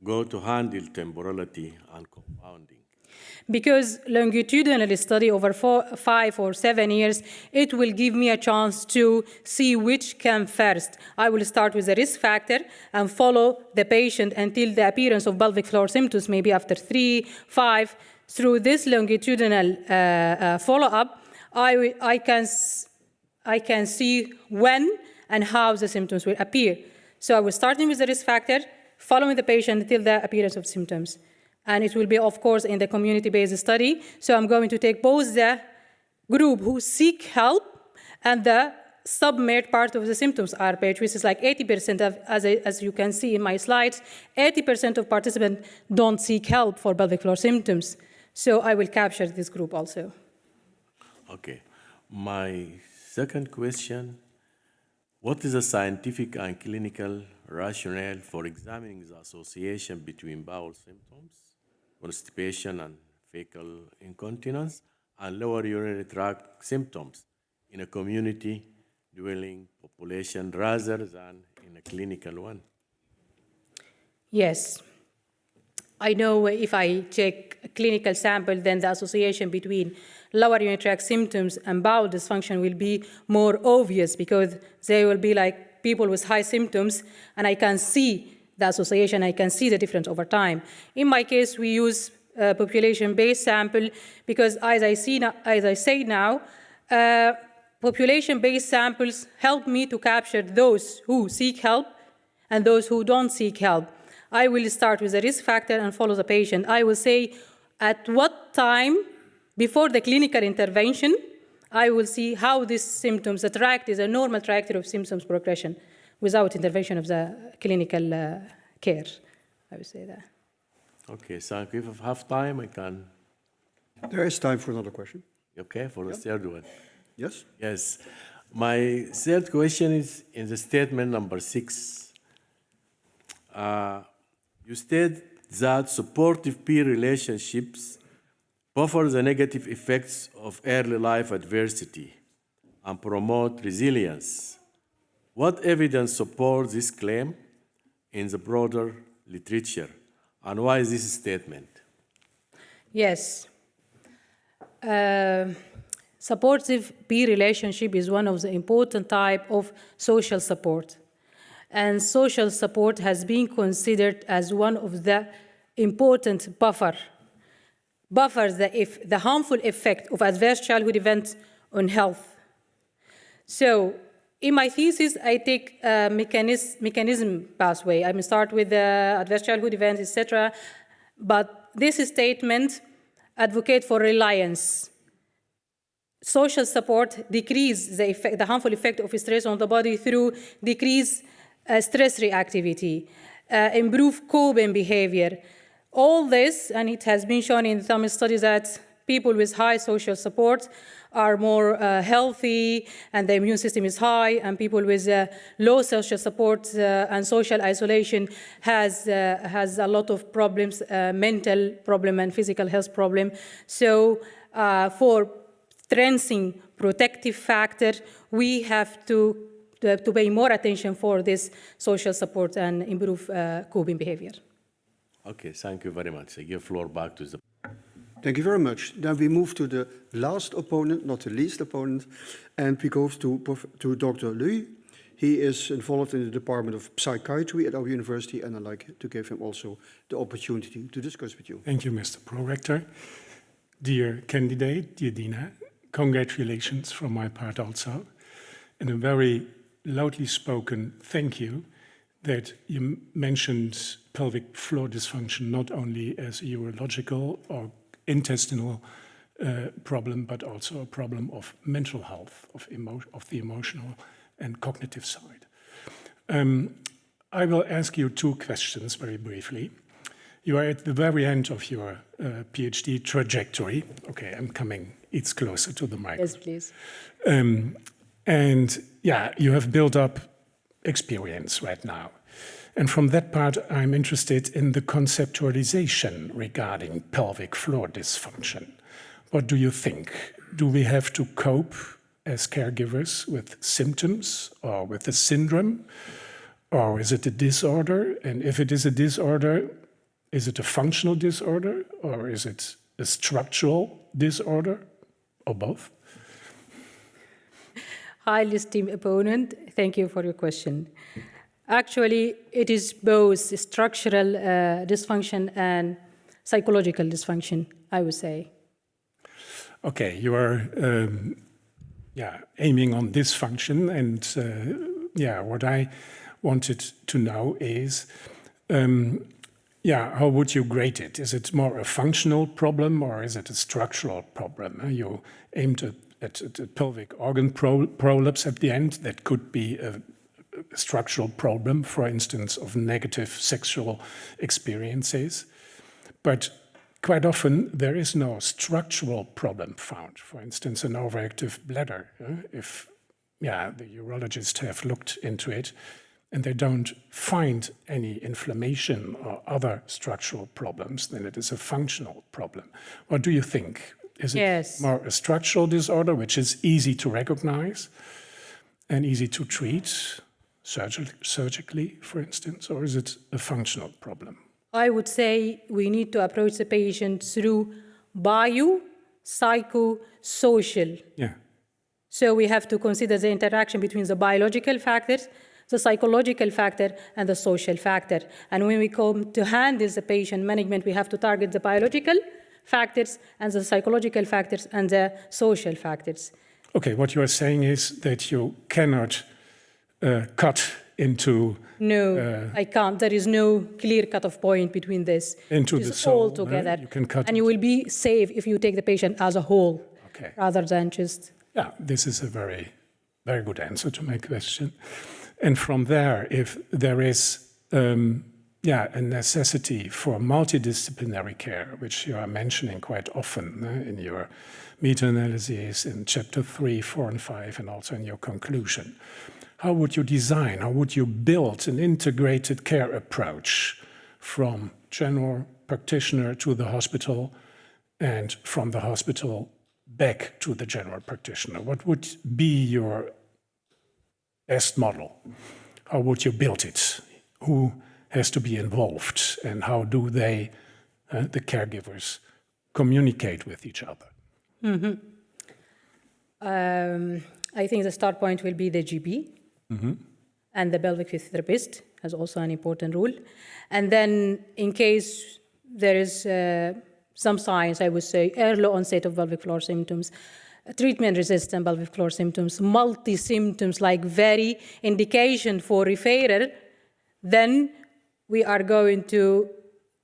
S9: go to handle temporality and compounding?
S2: Because longitudinal study over 5 or 7 years, it will give me a chance to see which came first. I will start with the risk factor and follow the patient until the appearance of pelvic floor symptoms, maybe after 3, 5. Through this longitudinal follow-up, I can see when and how the symptoms will appear. So I will start with the risk factor, following the patient until the appearance of symptoms. And it will be, of course, in the community-based study. So I'm going to take both the group who seek help and the submerged part of the symptoms arpage, which is like 80% of, as you can see in my slides, 80% of participants don't seek help for pelvic floor symptoms. So I will capture this group also.
S9: Okay. My second question, what is the scientific and clinical rationale for examining the association between bowel symptoms, constipation and fecal incontinence, and lower urinary tract symptoms in a community-dwelling population rather than in a clinical one?
S2: Yes. I know if I check a clinical sample, then the association between lower urinary tract symptoms and bowel dysfunction will be more obvious, because they will be like people with high symptoms, and I can see the association, I can see the difference over time. In my case, we use a population-based sample because, as I say now, population-based samples help me to capture those who seek help and those who don't seek help. I will start with the risk factor and follow the patient. I will say at what time before the clinical intervention, I will see how these symptoms, the tract is a normal trajectory of symptoms progression without intervention of the clinical care. I would say that.
S9: Okay, so if I have time, I can.
S1: There is time for another question.
S9: Okay, for the third one.
S1: Yes?
S9: Yes. My third question is in the statement number 6. You state that supportive peer relationships buffer the negative effects of early life adversity and promote resilience. What evidence supports this claim in the broader literature, and why is this statement?
S2: Yes. Supportive peer relationship is one of the important type of social support. And social support has been considered as one of the important buffers the harmful effect of adverse childhood events on health. So in my thesis, I take a mechanism pathway. I start with the adverse childhood events, etc. But this statement advocates for reliance. Social support decreases the harmful effect of stress on the body through decreased stress reactivity, improve coping behavior. All this, and it has been shown in some studies that people with high social support are more healthy and the immune system is high, and people with low social support and social isolation has a lot of problems, mental problem and physical health problem. So for strengthening protective factor, we have to to pay more attention for this social support and improve coping behavior.
S9: Okay, thank you very much. I give floor back to the...
S1: Thank you very much. Then we move to the last opponent, not the least opponent, and we go to Dr. Lui. He is involved in the Department of Psychiatry at our university, and I'd like to give him also the opportunity to discuss with you.
S10: Thank you, Mr. Prorector. Dear candidate, dear Dina, congratulations from my part also, and a very loudly spoken thank you that you mentioned pelvic floor dysfunction not only as a urological or intestinal problem, but also a problem of mental health, of the emotional and cognitive side. I will ask you two questions very briefly. You are at the very end of your PhD trajectory. Okay, I'm coming, it's closer to the mic.
S2: Yes, please.
S10: And yeah, you have built up experience right now. And from that part, I'm interested in the conceptualization regarding pelvic floor dysfunction. What do you think? Do we have to cope as caregivers with symptoms or with a syndrome? Or is it a disorder? And if it is a disorder, is it a functional disorder? Or is it a structural disorder? Or both?
S2: Highly esteemed opponent, thank you for your question. Actually, it is both structural dysfunction and psychological dysfunction, I would say.
S10: Okay, you are aiming on dysfunction, and what I wanted to know is, how would you grade it? Is it more a functional problem or is it a structural problem? You aimed at pelvic organ prolapse at the end. That could be a structural problem, for instance, of negative sexual experiences. But quite often, there is no structural problem found. For instance, an overactive bladder. If the urologists have looked into it and they don't find any inflammation or other structural problems, then it is a functional problem. What do you think? Is it more a structural disorder, which is easy to recognize and easy to treat surgically, for instance, or is it a functional problem?
S2: I would say we need to approach the patient through psychosocial.
S10: Yeah.
S2: So we have to consider the interaction between the biological factors, the psychological factor, and the social factor. And when we come to handle the patient management, we have to target the biological factors and the psychological factors and the social factors.
S10: Okay, what you are saying is that you cannot cut into...
S2: No, I can't. There is no clear cut-off point between this.
S10: Into the soul,
S2: all together.
S10: You can cut
S2: and you will be safe if you take the patient as a whole, rather than just...
S10: Yeah, this is a very, very good answer to my question. And from there, if there is a necessity for multidisciplinary care, which you are mentioning quite often in your meta-analyses in chapter 3, 4, and 5, and also in your conclusion, how would you design, how would you build an integrated care approach from general practitioner to the hospital and from the hospital back to the general practitioner? What would be your best model? How would you build it? Who has to be involved, and how do they, the caregivers, communicate with each other?
S2: Mm-hmm. I think the start point will be the GP, and the pelvic physiotherapist has also an important role. And then in case there is some signs, I would say, early onset of pelvic floor symptoms, treatment-resistant pelvic floor symptoms, multi-symptoms like very indication for referral, then we are going to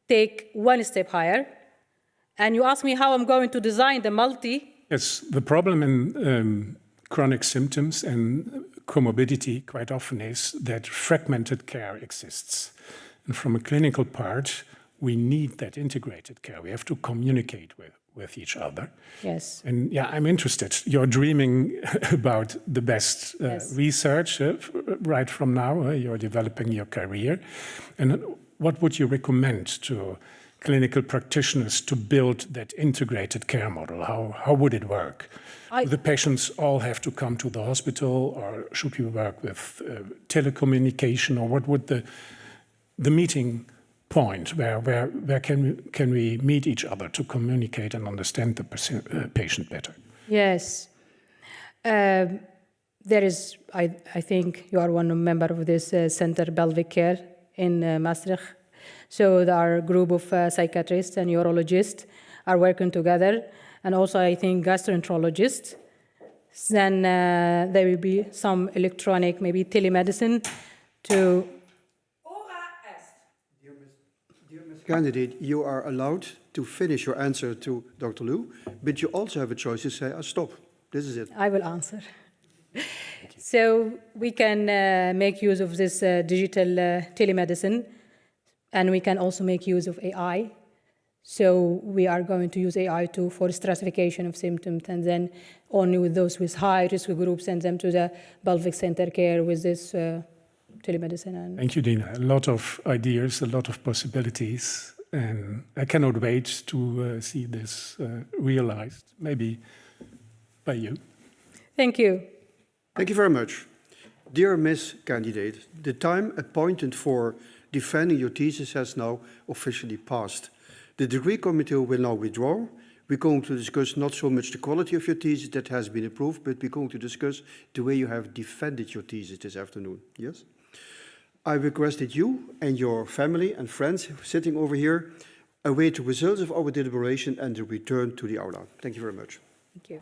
S2: take one step higher. And you ask me how I'm going to design the multi.
S10: Yes, the problem in chronic symptoms and comorbidity quite often is that fragmented care exists. And from a clinical part, we need that integrated care. We have to communicate with each other.
S2: Yes.
S10: And I'm interested. You're dreaming about the best research right from now. You're developing your career. And what would you recommend to clinical practitioners to build that integrated care model? How would it work? Do the patients all have to come to the hospital, or should we work with telecommunication, or what would the meeting point where can we meet each other to communicate and understand the patient better?
S2: Yes. There is, I think you are one member of this center, pelvic care in Maastricht. So our group of psychiatrists and neurologists are working together, and also I think gastroenterologists. Then there will be some electronic, maybe telemedicine to...
S1: Dear Ms. Candidate, you are allowed to finish your answer to Dr. Liu, but you also have a choice to say, stop, this is it.
S2: I will answer. So we can make use of this digital telemedicine, and we can also make use of AI. So we are going to use AI too for stratification of symptoms, and then only with those with high risk groups, send them to the pelvic center care with this telemedicine.
S10: Thank you, Dina. A lot of ideas, a lot of possibilities, and I cannot wait to see this realized, maybe by you.
S2: Thank you.
S1: Thank you very much. Dear Ms. Candidate, the time appointed for defending your thesis has now officially passed. The degree committee will now withdraw. We're going to discuss not so much the quality of your thesis that has been approved, but we're going to discuss the way you have defended your thesis this afternoon. Yes? I request that you and your family and friends sitting over here await the results of our deliberation and the return to the aula. Thank you very much.
S2: Thank you.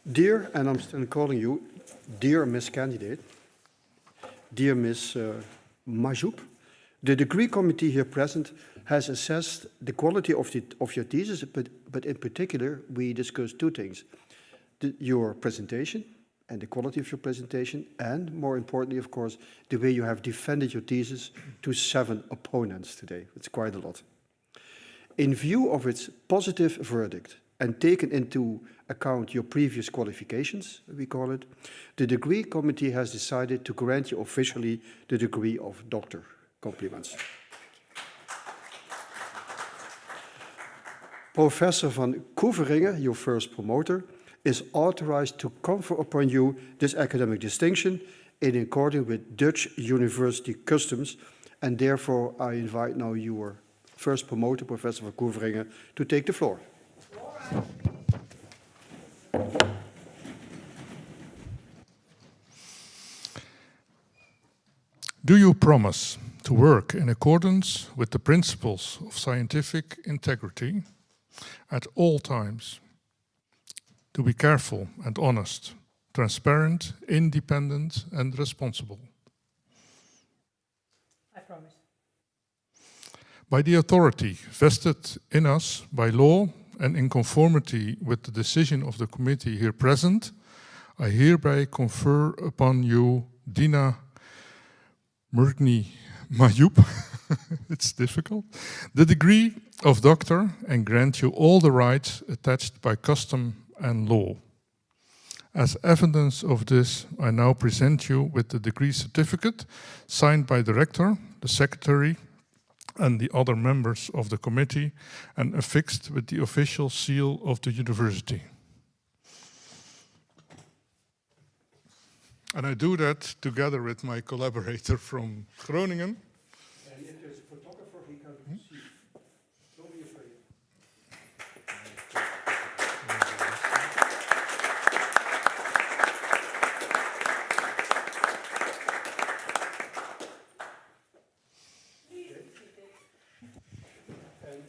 S1: Dear, and I'm still calling you, dear Miss Candidate, dear Miss Mahjoob, the degree committee here present has assessed the quality of your thesis, but in particular, we discussed two things. Your presentation and the quality of your presentation, and more importantly, of course, the way you have defended your thesis to 7 opponents today. It's quite a lot. In view of its positive verdict and taken into account your previous qualifications, we call it, the degree committee has decided to grant you officially the degree of doctor. Compliments. Professor van Koeveringen, your first promoter, is authorized to confer upon you this academic distinction in accordance with Dutch university customs, and therefore I invite now your first promoter, Professor van Koeveringen, to take the floor.
S11: Do you promise to work in accordance with the principles of scientific integrity at all times, to be careful and honest, transparent, independent and responsible?
S2: I promise.
S11: By the authority vested in us by law and in conformity with the decision of the committee here present, I hereby confer upon you, Dina Mirghni Mahjoob, it's difficult, the degree of doctor and grant you all the rights attached by custom and law. As evidence of this, I now present you with the degree certificate signed by the rector, the secretary, and the other members of the committee, and affixed with the official seal of the university. And I do that together with my collaborator from Groningen.
S1: And if there's a photographer, he can see. Don't be afraid. And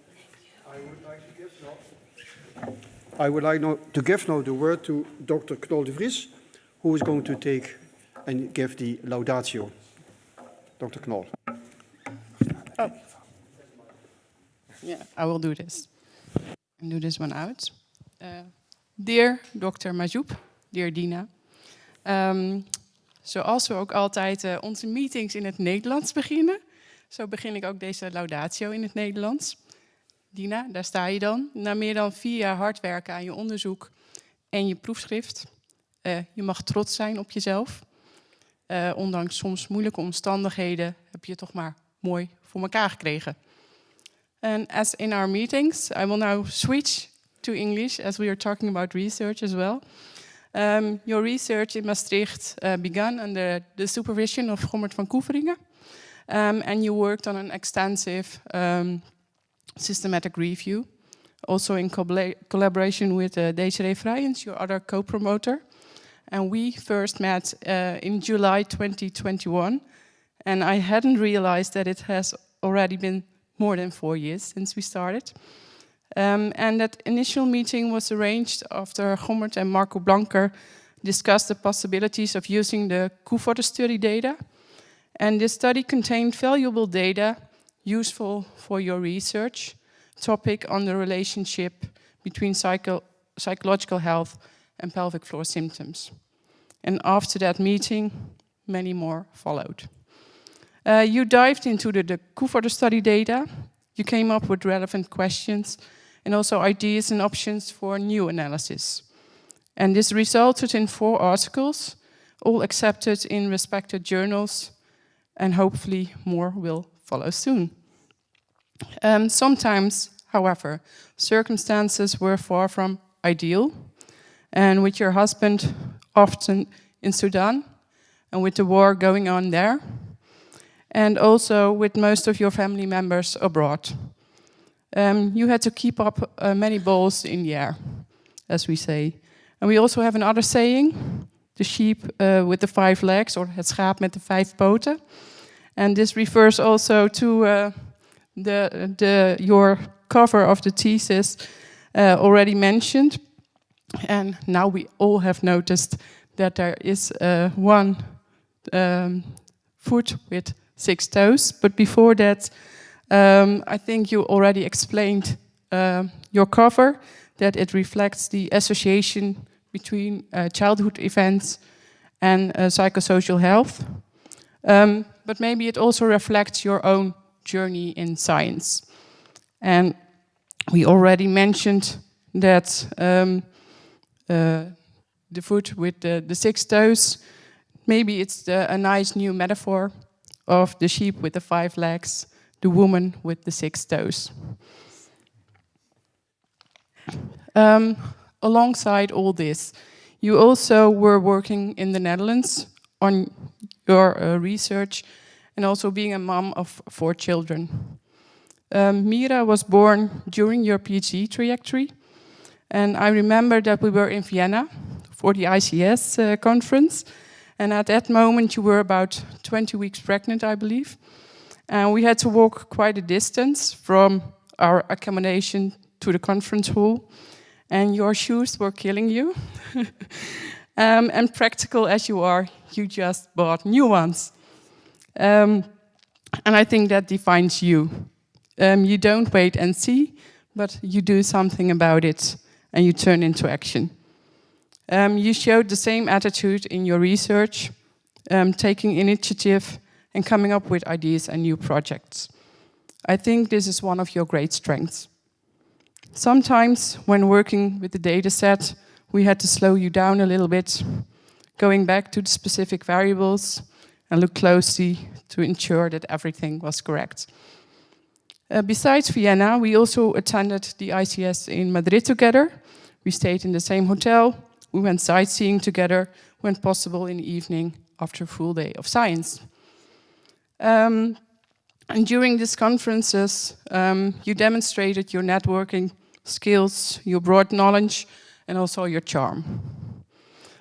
S1: I would like now to give now the word to Dr. Knol de Vries, who is going to take and give the laudatio. Dr. Knol.
S12: Oh. Yeah, I will do this. And do this one out. Dear Dr. Mahjoob, dear Dina. Zoals we ook altijd onze meetings in het Nederlands beginnen, zo begin ik ook deze laudatio in het Nederlands. Dina, daar sta je dan. Na meer dan 4 jaar hard werken aan je onderzoek en je proefschrift. Je mag trots zijn op jezelf. Ondanks soms moeilijke omstandigheden heb je het toch maar mooi voor elkaar gekregen. And as in our meetings, I will now switch to English as we are talking about research as well. Your research in Maastricht began under the supervision of Gommert van Koeveringen. And you worked on an extensive systematic review, also in collaboration with Desiree Vrijens, your other co-promoter. And we first met in July 2021, and I hadn't realized that it has already been more than 4 years since we started. And that initial meeting was arranged after Gommert and Marco Blanker discussed the possibilities of using the Koevoorde study data. And this study contained valuable data useful for your research topic on the relationship between psychological health and pelvic floor symptoms. And after that meeting, many more followed. You dived into the Koevoorde study data. You came up with relevant questions and also ideas and options for new analysis. And this resulted in 4 articles, all accepted in respected journals, and hopefully more will follow soon. Sometimes, however, circumstances were far from ideal, and with your husband often in Sudan, and with the war going on there, and also with most of your family members abroad. You had to keep up many balls in the air, as we say. And we also have another saying, the sheep with the 5 legs, or het schaap met de 5 poten. And this refers also to your cover of the thesis already mentioned. And now we all have noticed that there is one foot with 6 toes. But before that, I think you already explained your cover, that it reflects the association between childhood events and psychosocial health. But maybe it also reflects your own journey in science. And we already mentioned that the foot with the 6 toes, maybe it's a nice new metaphor of the sheep with the 5 legs, the woman with the 6 toes. Alongside all this, you also were working in the Netherlands on your research and also being a mom of 4 children. Mira was born during your PhD trajectory, and I remember that we were in Vienna for the ICS conference, and at that moment you were about 20 weeks pregnant, I believe, and we had to walk quite a distance from our accommodation to the conference hall, and your shoes were killing you. And practical as you are, you just bought new ones. And I think that defines you. You don't wait and see, but you do something about it and you turn into action. You showed the same attitude in your research, taking initiative and coming up with ideas and new projects. I think this is one of your great strengths. Sometimes when working with the data set, we had to slow you down a little bit, going back to the specific variables and look closely to ensure that everything was correct. Besides Vienna, we also attended the ICS in Madrid together. We stayed in the same hotel. We went sightseeing together when possible in the evening after a full day of science. And during these conferences, you demonstrated your networking skills, your broad knowledge, and also your charm.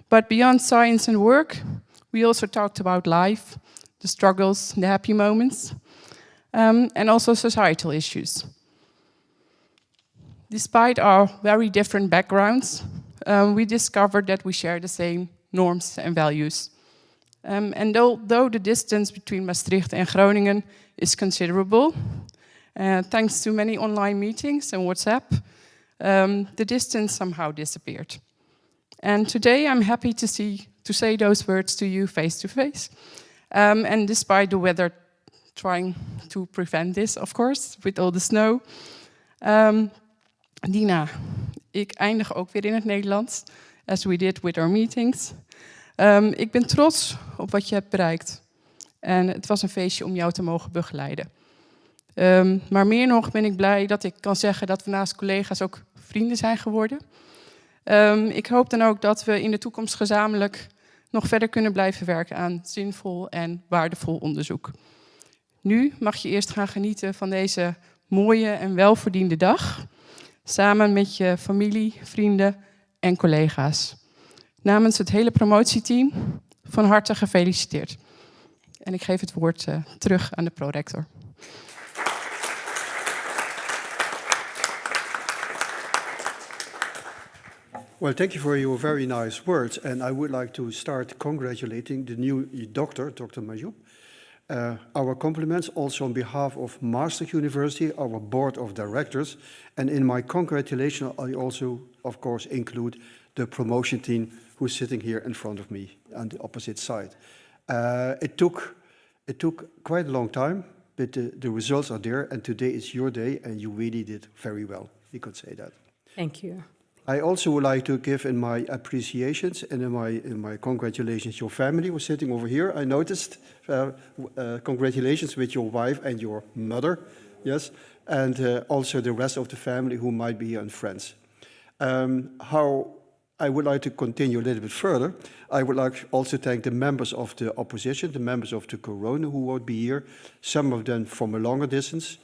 S12: But beyond science and work, we also talked about life, the struggles, the happy moments, and also societal issues. Despite our very different backgrounds, we discovered that we share the same norms and values. And though the distance between Maastricht and Groningen is considerable, thanks to many online meetings and WhatsApp, the distance somehow disappeared. And today I'm happy to say those words to you face to face. And despite the weather trying to prevent this, of course, with all the snow. Dina, ik eindig ook weer in het Nederlands, as we did with our meetings. Ik ben trots op wat je hebt bereikt. En het was een feestje om jou te mogen begeleiden. Maar meer nog ben ik blij dat ik kan zeggen dat we naast collega's ook vrienden zijn geworden. Ik hoop dan ook dat we in de toekomst gezamenlijk nog verder kunnen blijven werken aan zinvol en waardevol onderzoek. Nu mag je eerst gaan genieten van deze mooie en welverdiende dag, samen met je familie, vrienden en collega's. Namens het hele promotieteam, van harte gefeliciteerd. En ik geef het woord terug aan de prorector.
S1: Well, thank you for your very nice words. And I would like to start congratulating the new doctor, Dr. Mahjoob. Our compliments also on behalf of Maastricht University, our board of directors. And in my congratulations, I also, of course, include the promotion team who's sitting here in front of me on the opposite side. It took quite a long time, but the results are there. And today is your day, and you really did very well. We could say that.
S2: Thank you.
S1: I also would like to give in my appreciations and in my congratulations. Your family was sitting over here. I noticed congratulations with your wife and your mother, yes, and also the rest of the family who might be here and friends. How I would like to continue a little bit further. I would like also to thank the members of the opposition, the members of the Corona who won't be here. Some of them from a longer distance.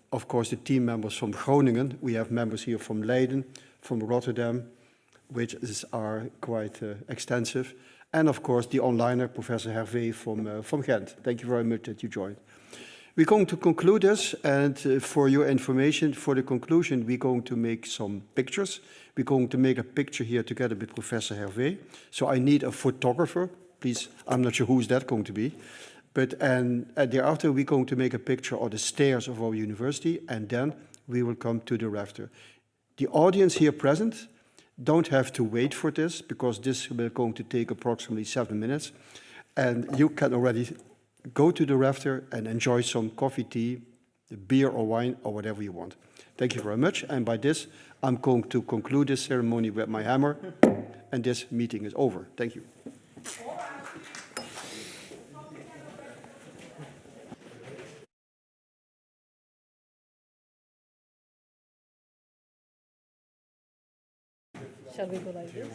S1: Of course, the team members from Groningen. We have members here from Leiden, from Rotterdam, which are quite extensive. And of course, the onliner, Professor Hervé from Ghent. Thank you very much that you joined. We're going to conclude this, and for your information, for the conclusion, we're going to make some pictures. We're going to make a picture here together with Professor Hervé. So I need a photographer. Please, I'm not sure who's that going to be. But and thereafter, we're going to make a picture of the stairs of our university, and then we will come to the rafter. The audience here present don't have to wait for this, because this will going to take approximately 7 minutes. And you can already go to the rafter and enjoy some coffee, tea, beer or wine or whatever you want. Thank you very much. And by this, I'm going to conclude this ceremony with my hammer, and this meeting is over. Thank you.
S2: Shall we go like this?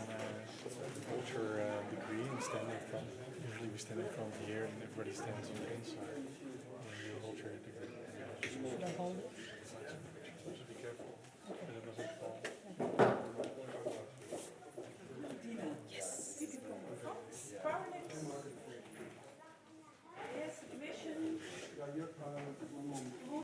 S13: Hold your degree and stand in front. Usually we stand in front here and everybody stands on the inside. And you hold your degree.
S2: Should I hold it?